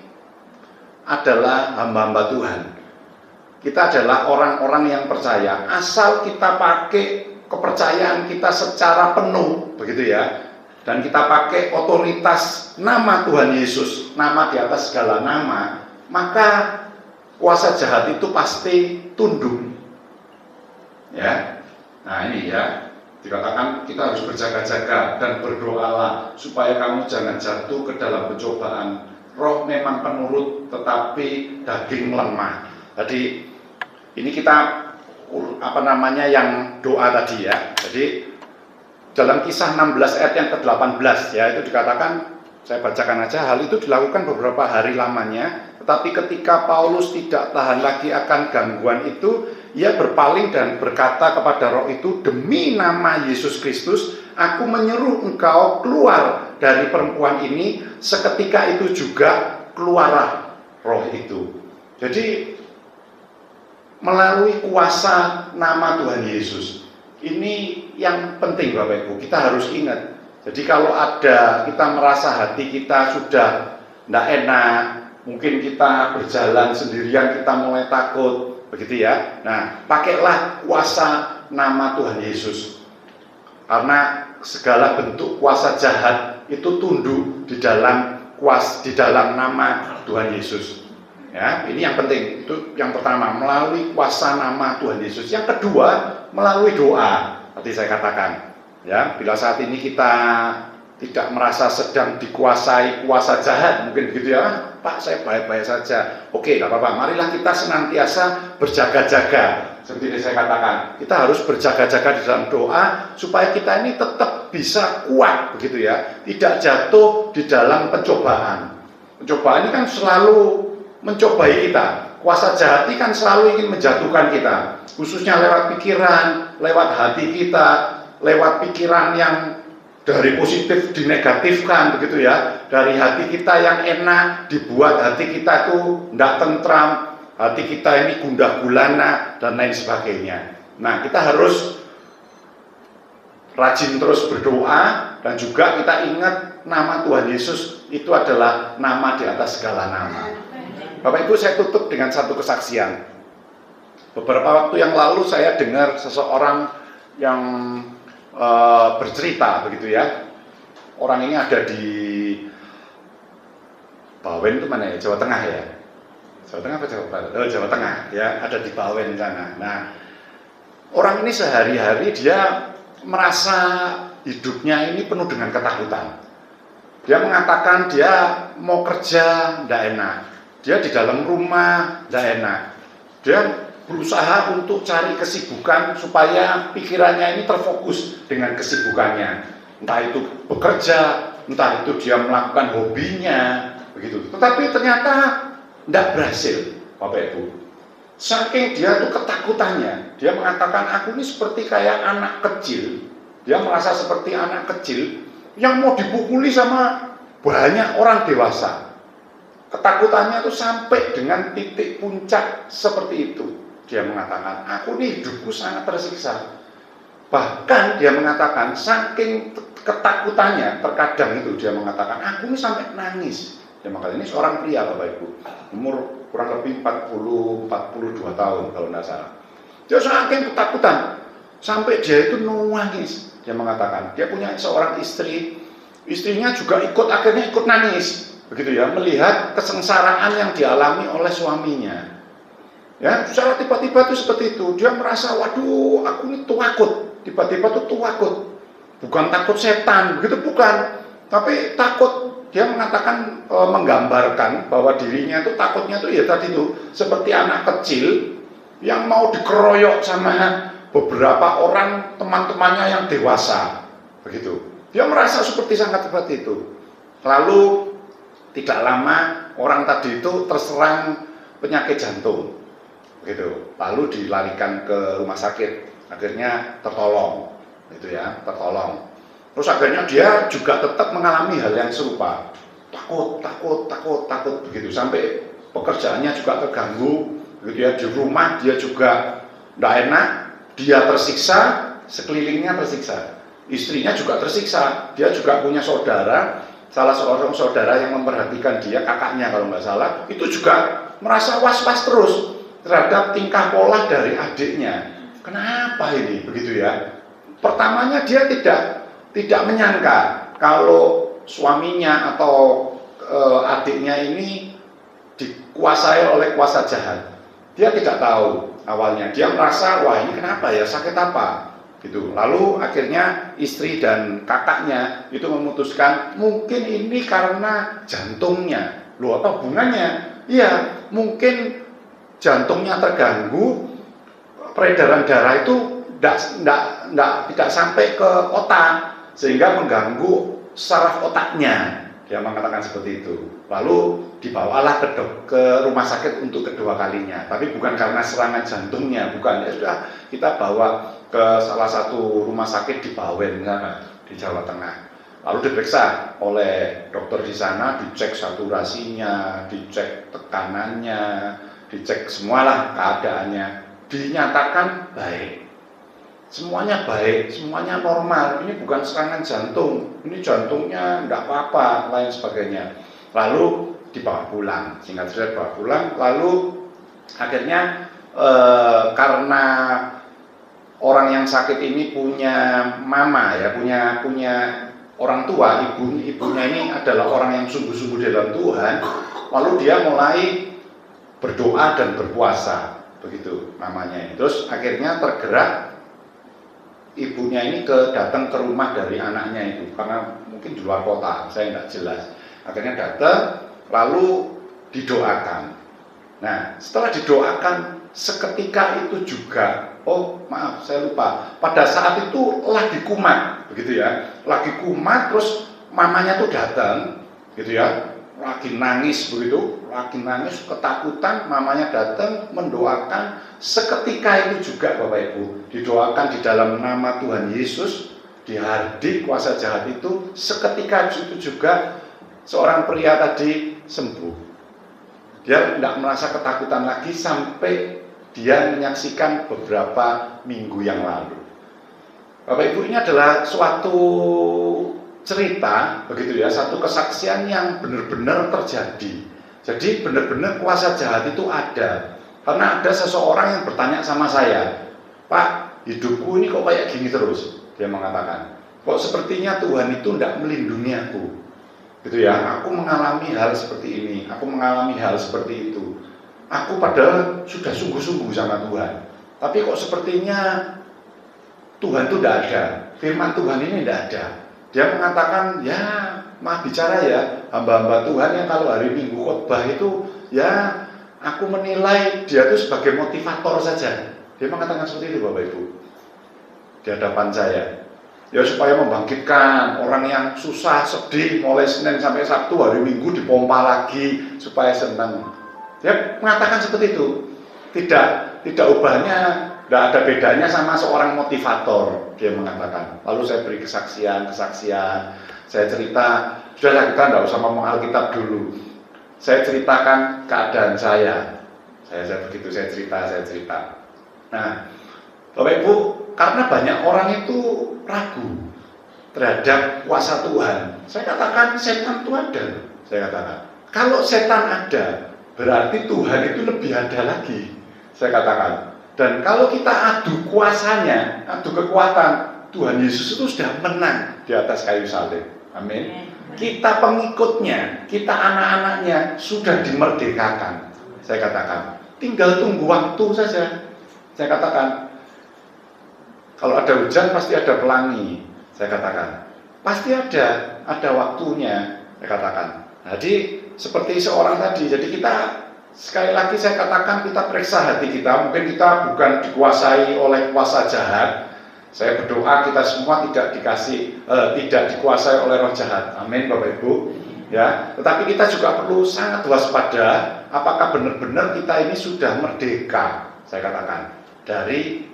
adalah hamba-hamba Tuhan. Kita adalah orang-orang yang percaya, asal kita pakai kepercayaan kita secara penuh, begitu ya. Dan kita pakai otoritas nama Tuhan Yesus, nama di atas segala nama, maka kuasa jahat itu pasti tunduk. Ya. Nah, ini ya, dikatakan kita harus berjaga-jaga dan berdoalah supaya kamu jangan jatuh ke dalam pencobaan. Roh memang penurut tetapi daging lemah. Jadi ini kita yang doa tadi ya. Jadi dalam Kisah 16 ayat yang ke-18 ya, itu dikatakan, saya bacakan aja, hal itu dilakukan beberapa hari lamanya, Tetapi ketika Paulus tidak tahan lagi akan gangguan itu, ia berpaling dan berkata kepada roh itu, demi nama Yesus Kristus, aku menyuruh engkau keluar dari perempuan ini. Seketika itu juga keluarlah roh itu. Jadi melalui kuasa nama Tuhan Yesus. Ini yang penting Bapak Ibu, kita harus ingat. Jadi kalau ada kita merasa hati kita sudah tidak enak, mungkin kita berjalan sendirian, kita mulai takut, begitu ya. Nah, pakailah kuasa nama Tuhan Yesus. Karena segala bentuk kuasa jahat itu tunduk di dalam nama Tuhan Yesus. Ya, ini yang penting. Itu yang pertama, melalui kuasa nama Tuhan Yesus. Yang kedua, melalui doa. Tadi saya katakan, ya, bila saat ini kita tidak merasa sedang dikuasai kuasa jahat, mungkin begitu ya, Pak, saya baik-baik saja. Oke, tidak apa-apa. Marilah kita senantiasa berjaga-jaga. Seperti yang saya katakan, kita harus berjaga-jaga di dalam doa supaya kita ini tetap bisa kuat, begitu ya, tidak jatuh di dalam pencobaan. Pencobaan ini kan selalu mencobai kita. Kuasa jahat ini kan selalu ingin menjatuhkan kita, khususnya lewat pikiran, lewat hati kita, lewat pikiran yang dari positif dinegatifkan, begitu ya. Dari hati kita yang enak dibuat hati kita itu tidak tentram, hati kita ini gundah gulana dan lain sebagainya. Nah, kita harus rajin terus berdoa, dan juga kita ingat nama Tuhan Yesus itu adalah nama di atas segala nama. Bapak Ibu, saya tutup dengan satu kesaksian. Beberapa waktu yang lalu saya dengar seseorang yang bercerita, begitu ya. Orang ini ada di Bawen, itu mana ya? Jawa Tengah ya? Jawa Tengah apa Jawa Barat? Jawa Tengah ya, ada di Bawen sana. Nah, orang ini sehari-hari dia merasa hidupnya ini penuh dengan ketakutan. Dia mengatakan dia mau kerja tidak enak, dia di dalam rumah tidak enak, dia berusaha untuk cari kesibukan supaya pikirannya ini terfokus dengan kesibukannya, entah itu bekerja, entah itu dia melakukan hobinya, begitu. Tetapi ternyata tidak berhasil, Bapak Ibu. Saking dia tuh ketakutannya, dia mengatakan, aku ini seperti kayak anak kecil. Dia merasa seperti anak kecil yang mau dipukuli sama banyak orang dewasa. Ketakutannya itu sampai dengan titik puncak seperti itu. Dia mengatakan, aku ini hidupku sangat tersiksa. Bahkan dia mengatakan, saking ketakutannya, terkadang itu dia mengatakan, aku ini sampai nangis. Dia mengatakan, ini seorang pria Bapak Ibu, umur kurang lebih 42 tahun kalau tidak salah. Dia saking ketakutan, sampai dia itu nangis. Dia mengatakan, dia punya seorang istri, istrinya juga akhirnya ikut nangis, begitu ya, melihat kesengsaraan yang dialami oleh suaminya. Ya, secara tiba-tiba itu seperti itu, dia merasa, waduh, aku ini takut, tiba-tiba itu takut, bukan takut setan, begitu bukan, tapi takut. Dia mengatakan, menggambarkan bahwa dirinya itu takutnya itu ya tadi itu seperti anak kecil yang mau dikeroyok sama beberapa orang teman-temannya yang dewasa, begitu. Dia merasa sangat seperti itu. Lalu tidak lama orang tadi itu terserang penyakit jantung, begitu. Lalu dilarikan ke rumah sakit, akhirnya tertolong, gitu ya, tertolong. Terus akhirnya dia juga tetap mengalami hal yang serupa, takut, begitu. Sampai pekerjaannya juga terganggu, begitu ya. Di rumah dia juga tidak enak, dia tersiksa, sekelilingnya tersiksa. Istrinya juga tersiksa, dia juga punya saudara, salah seorang saudara yang memperhatikan dia, kakaknya kalau nggak salah, itu juga merasa was-was terus terhadap tingkah pola dari adiknya. Kenapa ini, begitu ya? Pertamanya dia tidak menyangka kalau suaminya atau adiknya ini dikuasai oleh kuasa jahat. Dia tidak tahu awalnya. Dia merasa, wah ini kenapa ya, sakit apa? Gitu. Lalu akhirnya istri dan kakaknya itu memutuskan, mungkin ini karena jantungnya. Loh, apa hubungannya? Iya, mungkin jantungnya terganggu, peredaran darah itu tidak sampai ke otak, sehingga mengganggu saraf otaknya, Dia mengatakan seperti itu. Lalu dibawalah ke rumah sakit untuk kedua kalinya. Tapi bukan karena serangan jantungnya, bukan. Ya sudah, kita bawa ke salah satu rumah sakit di Bawen sana, di Jawa Tengah. Lalu diperiksa oleh dokter di sana, dicek saturasinya, dicek tekanannya, dicek semualah keadaannya. Dinyatakan baik. Semuanya baik, semuanya normal. Ini bukan serangan jantung, ini jantungnya enggak apa-apa, lain sebagainya. Lalu dibawa pulang, singkat cerita dibawa pulang. Lalu akhirnya karena orang yang sakit ini punya mama ya, punya orang tua, ibunya ini adalah orang yang sungguh-sungguh dalam Tuhan. Lalu dia mulai berdoa dan berpuasa, begitu namanya. Terus akhirnya tergerak. Ibunya ini datang ke rumah dari anaknya itu, karena mungkin di luar kota, saya nggak jelas. Akhirnya datang, lalu didoakan. Nah, setelah didoakan, seketika itu juga, oh maaf saya lupa, pada saat itu lagi kumat, begitu ya, lagi kumat, terus mamanya tuh datang, gitu ya, lagi nangis begitu, lagi nangis ketakutan, mamanya datang mendoakan. Seketika itu juga Bapak Ibu didoakan di dalam nama Tuhan Yesus, dihardik kuasa jahat itu. Seketika itu juga seorang pria tadi sembuh. Dia tidak merasa ketakutan lagi sampai dia menyaksikan beberapa minggu yang lalu. Bapak Ibu, ini adalah suatu cerita begitu ya, satu kesaksian yang benar-benar terjadi. Jadi benar-benar kuasa jahat itu ada. Karena ada seseorang yang bertanya sama saya, Pak, hidupku ini kok kayak gini terus? Dia mengatakan, kok sepertinya Tuhan itu tidak melindungi aku, gitu ya. Aku mengalami hal seperti ini, aku mengalami hal seperti itu. Aku padahal sudah sungguh-sungguh sama Tuhan, tapi kok sepertinya Tuhan itu tidak ada, firman Tuhan ini tidak ada. Dia mengatakan, ya maaf bicara ya, hamba-hamba Tuhan yang kalau hari Minggu khotbah itu, ya aku menilai dia itu sebagai motivator saja. Dia mengatakan seperti itu Bapak Ibu di hadapan saya. Ya supaya membangkitkan orang yang susah, sedih, mulai Senin sampai Sabtu, hari Minggu dipompa lagi supaya senang. Dia mengatakan seperti itu. Tidak ubahnya, tidak ada bedanya sama seorang motivator. Dia mengatakan. Lalu saya beri kesaksian. Saya cerita, sudahlah kita tidak usah ngomong Alkitab dulu. Saya ceritakan keadaan saya. Saya begitu, saya cerita. Nah, Bapak Ibu, karena banyak orang itu ragu terhadap kuasa Tuhan. Saya katakan setan itu ada. Saya katakan, kalau setan ada, berarti Tuhan itu lebih ada lagi. Saya katakan. Dan kalau kita adu kuasanya, adu kekuatan, Tuhan Yesus itu sudah menang di atas kayu salib. Amin. Kita pengikutnya, kita anak-anaknya sudah dimerdekakan. Saya katakan, tinggal tunggu waktu saja. Saya katakan, kalau ada hujan pasti ada pelangi. Saya katakan, pasti ada waktunya. Saya katakan. Jadi seperti seorang tadi. Jadi kita sekali lagi saya katakan, kita periksa hati kita. Mungkin kita bukan dikuasai oleh kuasa jahat. Saya berdoa kita semua tidak dikuasai oleh roh jahat. Amin Bapak Ibu. Ya, tetapi kita juga perlu sangat waspada. Apakah benar-benar kita ini sudah merdeka? Saya katakan dari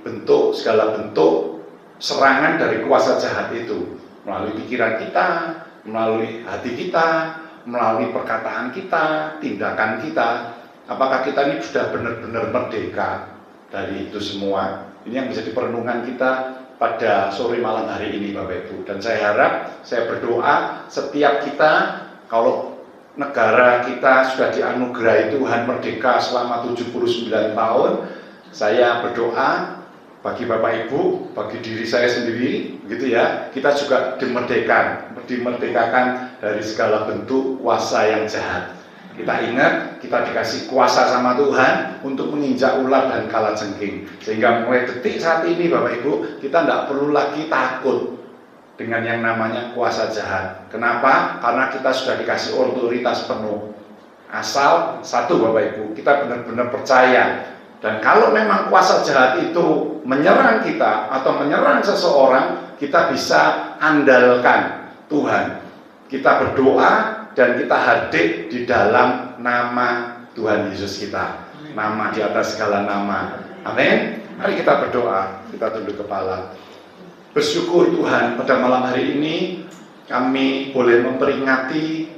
segala bentuk serangan dari kuasa jahat itu, melalui pikiran kita, melalui hati kita, melalui perkataan kita, tindakan kita. Apakah kita ini sudah benar-benar merdeka dari itu semua? Ini yang bisa diperenungkan kita pada sore malam hari ini Bapak Ibu. Dan saya harap, saya berdoa setiap kita, kalau negara kita sudah dianugerahi Tuhan merdeka selama 79 tahun, saya berdoa bagi Bapak Ibu, bagi diri saya sendiri, begitu ya, kita juga dimerdekakan dari segala bentuk kuasa yang jahat. Kita ingat, kita dikasih kuasa sama Tuhan untuk menginjak ular dan kalajengking. Sehingga mulai detik saat ini Bapak Ibu, kita tidak perlu lagi takut dengan yang namanya kuasa jahat. Kenapa? Karena kita sudah dikasih otoritas penuh. Asal satu Bapak Ibu, kita benar-benar percaya. Dan kalau memang kuasa jahat itu menyerang kita atau menyerang seseorang, kita bisa andalkan Tuhan. Kita berdoa, dan kita hadir di dalam nama Tuhan Yesus kita. Nama di atas segala nama. Amin. Mari kita berdoa, kita tunduk kepala. Bersyukur Tuhan, pada malam hari ini kami boleh memperingati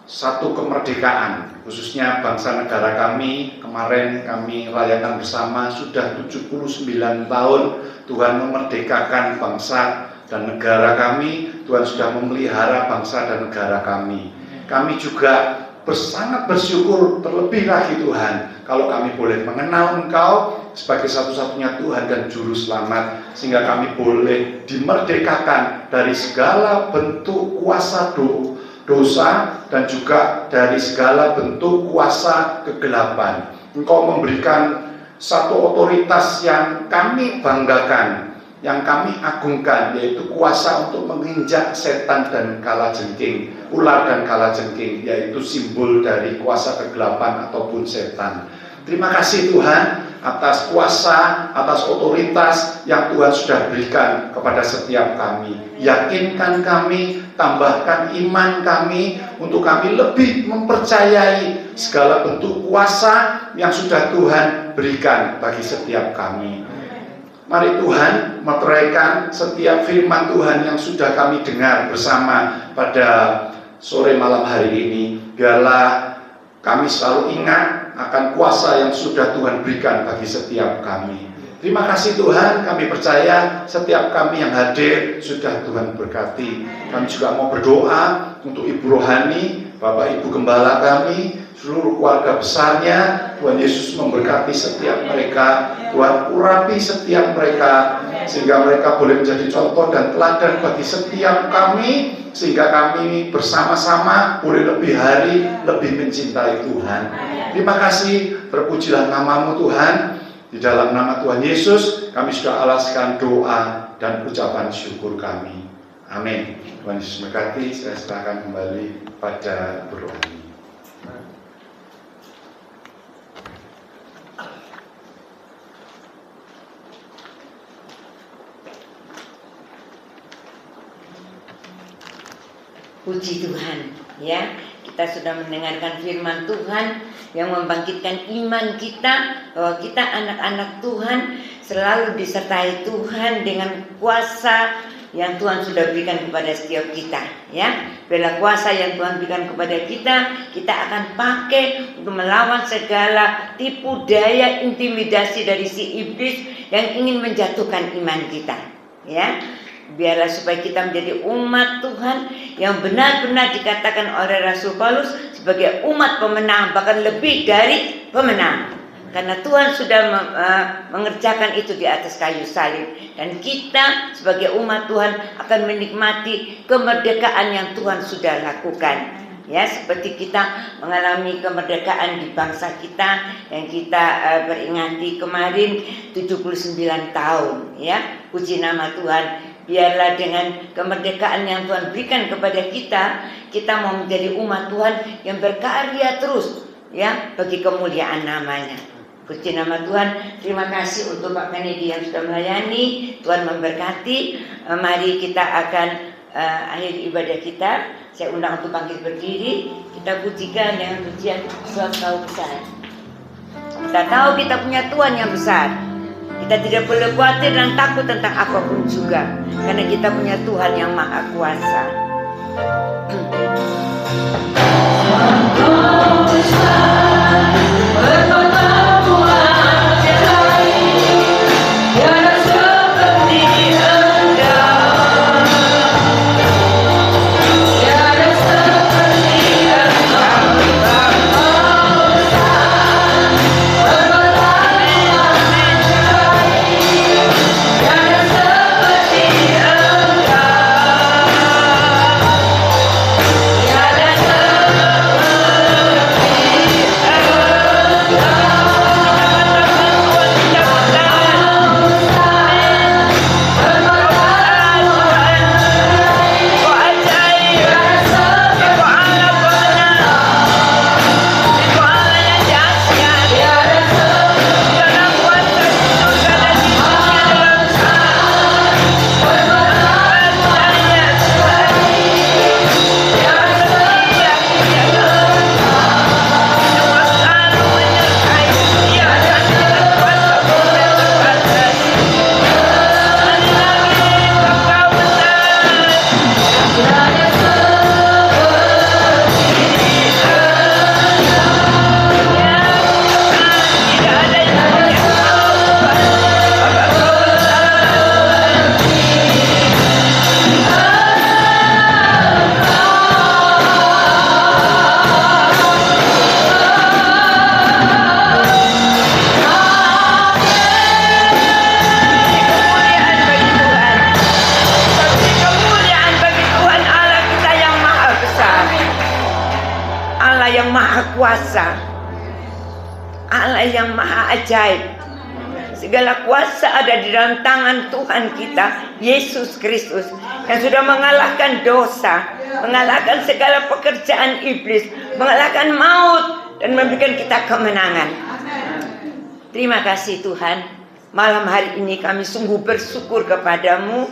satu kemerdekaan, khususnya bangsa negara kami. Kemarin kami rayakan bersama, sudah 79 tahun Tuhan memerdekakan bangsa dan negara kami. Tuhan sudah memelihara bangsa dan negara kami. Kami juga sangat bersyukur terlebih lagi Tuhan, kalau kami boleh mengenal Engkau sebagai satu-satunya Tuhan dan Juru Selamat, sehingga kami boleh dimerdekakan dari segala bentuk kuasa dosa dan juga dari segala bentuk kuasa kegelapan. Engkau memberikan satu otoritas yang kami banggakan, yang kami agungkan, yaitu kuasa untuk menginjak setan dan kalajengking, ular dan kalajengking, yaitu simbol dari kuasa kegelapan ataupun setan. Terima kasih Tuhan atas kuasa, atas otoritas yang Tuhan sudah berikan kepada setiap kami. Yakinkan kami, tambahkan iman kami untuk kami lebih mempercayai segala bentuk kuasa yang sudah Tuhan berikan bagi setiap kami. Mari Tuhan meteraikan setiap firman Tuhan yang sudah kami dengar bersama pada sore malam hari ini. Biarlah kami selalu ingat akan kuasa yang sudah Tuhan berikan bagi setiap kami. Terima kasih Tuhan, kami percaya setiap kami yang hadir sudah Tuhan berkati. Kami juga mau berdoa untuk Ibu Rohani, Bapak Ibu Gembala kami, seluruh keluarga besarnya. Tuhan Yesus memberkati setiap mereka, Tuhan urapi setiap mereka, sehingga mereka boleh menjadi contoh dan teladan bagi setiap kami, sehingga kami bersama-sama boleh lebih hari lebih mencintai Tuhan. Terima kasih, terpujilah namamu Tuhan. Di dalam nama Tuhan Yesus kami sudah alaskan doa dan ucapan syukur kami. Amin. Tuhan Yesus memberkati. Saya serahkan kembali pada Ibu Rohani. Puji Tuhan, ya. Kita sudah mendengarkan firman Tuhan yang membangkitkan iman kita bahwa kita anak-anak Tuhan selalu disertai Tuhan dengan kuasa yang Tuhan sudah berikan kepada setiap kita, ya. Bila kuasa yang Tuhan berikan kepada kita akan pakai untuk melawan segala tipu daya intimidasi dari si iblis yang ingin menjatuhkan iman kita, ya. Biarlah supaya kita menjadi umat Tuhan yang benar-benar dikatakan oleh Rasul Paulus sebagai umat pemenang, bahkan lebih dari pemenang. Karena Tuhan sudah mengerjakan itu di atas kayu salib. Dan kita sebagai umat Tuhan akan menikmati kemerdekaan yang Tuhan sudah lakukan. Ya, seperti kita mengalami kemerdekaan di bangsa kita yang kita peringati kemarin 79 tahun, ya. Puji nama Tuhan. Biarlah dengan kemerdekaan yang Tuhan berikan kepada kita mau menjadi umat Tuhan yang berkarya terus, ya, bagi kemuliaan namanya. Puji nama Tuhan. Terima kasih untuk Pak Kennedy yang sudah melayani. Tuhan memberkati. Mari kita akan akhiri ibadah kita. Saya undang untuk bangkit berdiri. Kita pujikan dengan pujian Sebab Kau besar. Kita tahu kita punya Tuhan yang besar. Kita tidak perlu khawatir dan takut tentang apapun juga, karena kita punya Tuhan yang Maha Kuasa. Tiada kuasa, Allah yang maha ajaib. Segala kuasa ada di dalam tangan Tuhan kita, Yesus Kristus, yang sudah mengalahkan dosa, mengalahkan segala pekerjaan iblis, mengalahkan maut, dan memberikan kita kemenangan. Terima kasih Tuhan. Malam hari ini kami sungguh bersyukur kepadamu,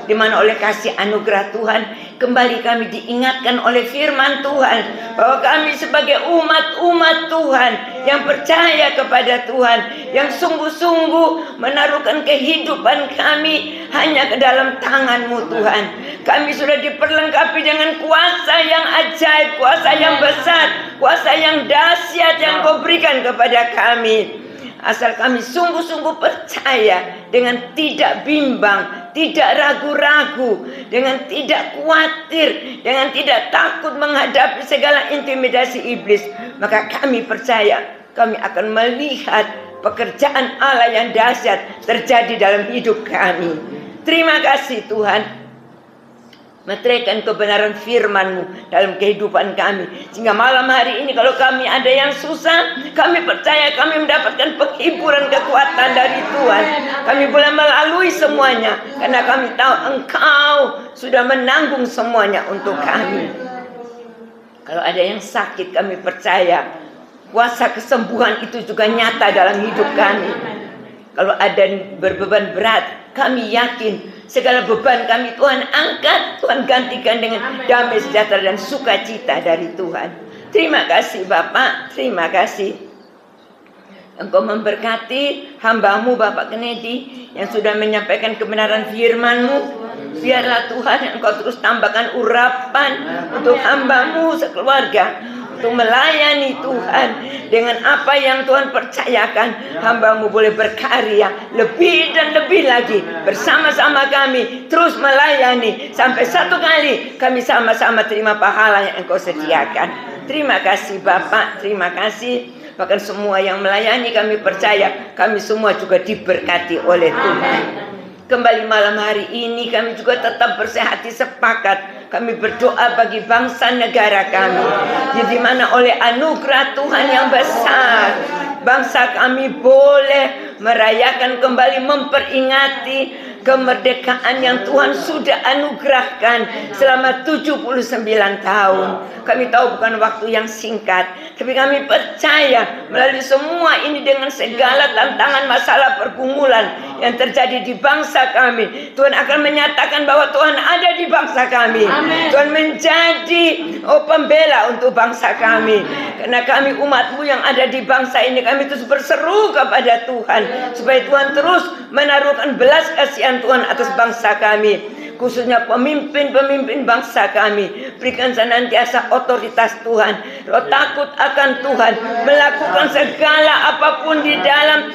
di mana oleh kasih anugerah Tuhan kembali kami diingatkan oleh firman Tuhan bahwa kami sebagai umat Tuhan yang percaya kepada Tuhan, yang sungguh-sungguh menaruhkan kehidupan kami hanya ke dalam tangan-Mu Tuhan. Kami sudah diperlengkapi dengan kuasa yang ajaib, kuasa yang besar, kuasa yang dahsyat yang Kau berikan kepada kami. Asal kami sungguh-sungguh percaya dengan tidak bimbang, tidak ragu-ragu, dengan tidak khawatir, dengan tidak takut menghadapi segala intimidasi iblis, maka kami percaya kami akan melihat pekerjaan Allah yang dahsyat terjadi dalam hidup kami. Terima kasih Tuhan. Meteraikan kebenaran firman-Mu dalam kehidupan kami, sehingga malam hari ini kalau kami ada yang susah, kami percaya kami mendapatkan penghiburan, kekuatan dari Tuhan. Kami boleh melalui semuanya karena kami tahu Engkau sudah menanggung semuanya untuk kami. Kalau ada yang sakit, kami percaya kuasa kesembuhan itu juga nyata dalam hidup kami. Kalau ada yang berbeban berat, kami yakin segala beban kami Tuhan angkat, Tuhan gantikan dengan damai sejahtera dan sukacita dari Tuhan. Terima kasih Bapak, terima kasih. Engkau memberkati hamba-Mu Bapak Kennedy yang sudah menyampaikan kebenaran firman-Mu. Biarlah Tuhan Engkau terus tambahkan urapan untuk hamba-Mu sekeluarga, untuk melayani Tuhan dengan apa yang Tuhan percayakan. Hamba-Mu boleh berkarya lebih dan lebih lagi bersama-sama kami, terus melayani sampai satu kali kami sama-sama terima pahala yang Engkau sediakan. Terima kasih Bapak, terima kasih. Bahkan semua yang melayani kami percaya kami semua juga diberkati oleh Tuhan. Kembali malam hari ini kami juga tetap bersehati sepakat. Kami berdoa bagi bangsa negara kami, di mana oleh anugerah Tuhan yang besar, bangsa kami boleh merayakan kembali, memperingati kemerdekaan yang Tuhan sudah anugerahkan selama 79 tahun. Kami tahu bukan waktu yang singkat, tapi kami percaya melalui semua ini dengan segala tantangan, masalah, pergumulan yang terjadi di bangsa kami, Tuhan akan menyatakan bahwa Tuhan ada di bangsa kami. Amen. Tuhan menjadi pembela untuk bangsa kami. Karena kami umat-Mu yang ada di bangsa ini, kami terus berseru kepada Tuhan supaya Tuhan terus menaruhkan belas kasihan Tuhan atas bangsa kami, khususnya pemimpin-pemimpin bangsa kami. Berikan senantiasa otoritas Tuhan, roh takut akan Tuhan, melakukan segala apapun di dalam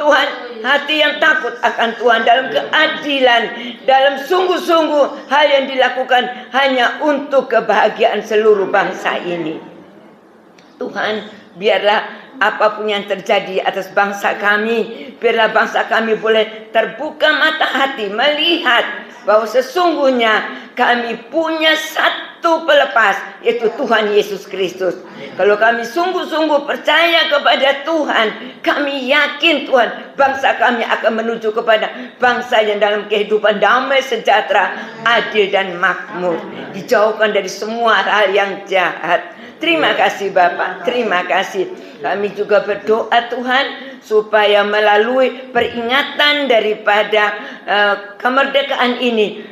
Tuhan, hati yang takut akan Tuhan, dalam keadilan, dalam sungguh-sungguh hal yang dilakukan hanya untuk kebahagiaan seluruh bangsa ini. Tuhan, biarlah apapun yang terjadi atas bangsa kami, biarlah bangsa kami boleh terbuka mata hati melihat bahwa sesungguhnya kami punya satu pelepas, yaitu Tuhan Yesus Kristus. Kalau kami sungguh-sungguh percaya kepada Tuhan, kami yakin Tuhan, bangsa kami akan menuju kepada bangsa yang dalam kehidupan damai, sejahtera, adil dan makmur, dijauhkan dari semua hal yang jahat. Terima kasih Bapak, terima kasih. Kami juga berdoa Tuhan supaya melalui peringatan daripada kemerdekaan ini,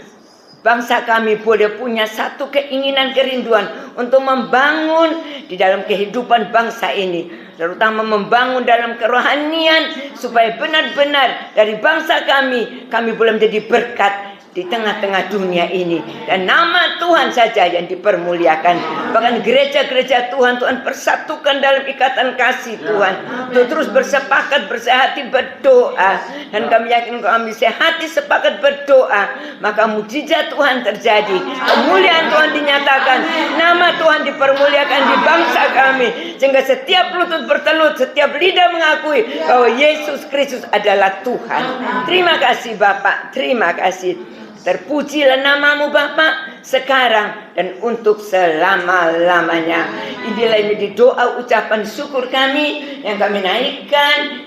bangsa kami boleh punya satu keinginan, kerinduan untuk membangun di dalam kehidupan bangsa ini, terutama membangun dalam kerohanian, supaya benar-benar dari bangsa kami boleh menjadi berkat di tengah-tengah dunia ini, dan nama Tuhan saja yang dipermuliakan. Bahkan gereja-gereja Tuhan persatukan dalam ikatan kasih Tuhan, untuk terus bersepakat, bersehati, berdoa. Dan kami yakin kalau kami sehati sepakat berdoa, maka mujizat Tuhan terjadi, kemuliaan Tuhan dinyatakan, nama Tuhan dipermuliakan di bangsa kami, sehingga setiap lutut bertelut, setiap lidah mengakui bahwa Yesus Kristus adalah Tuhan. Terima kasih Bapak, terima kasih. Terpujilah namamu Bapa sekarang dan untuk selama-lamanya. Inilah ini doa ucapan syukur kami yang kami naikkan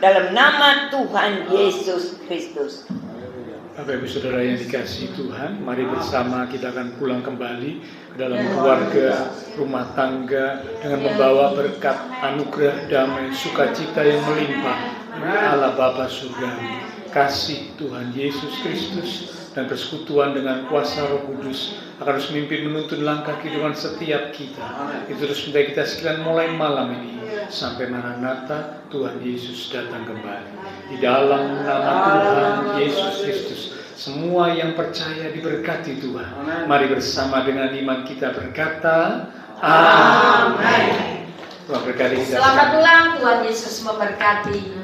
dalam nama Tuhan Yesus Kristus. Bapak Ibu Saudara yang dikasihi Tuhan, mari bersama kita akan pulang kembali ke dalam keluarga, rumah tangga dengan membawa berkat, anugerah, damai, sukacita yang melimpah dari Allah Bapa Surgawi, kasih Tuhan Yesus Kristus dan persekutuan dengan kuasa Roh Kudus akan terus memimpin menuntun langkah kehidupan setiap kita. Itu terus menjadi kita sekalian mulai malam ini sampai Maranatha Tuhan Yesus datang kembali. Di dalam nama Tuhan Yesus Kristus, semua yang percaya diberkati Tuhan. Mari bersama dengan iman kita berkata, Amin. Tuhan berkati kita. Selamat pulang, Tuhan Yesus memberkati.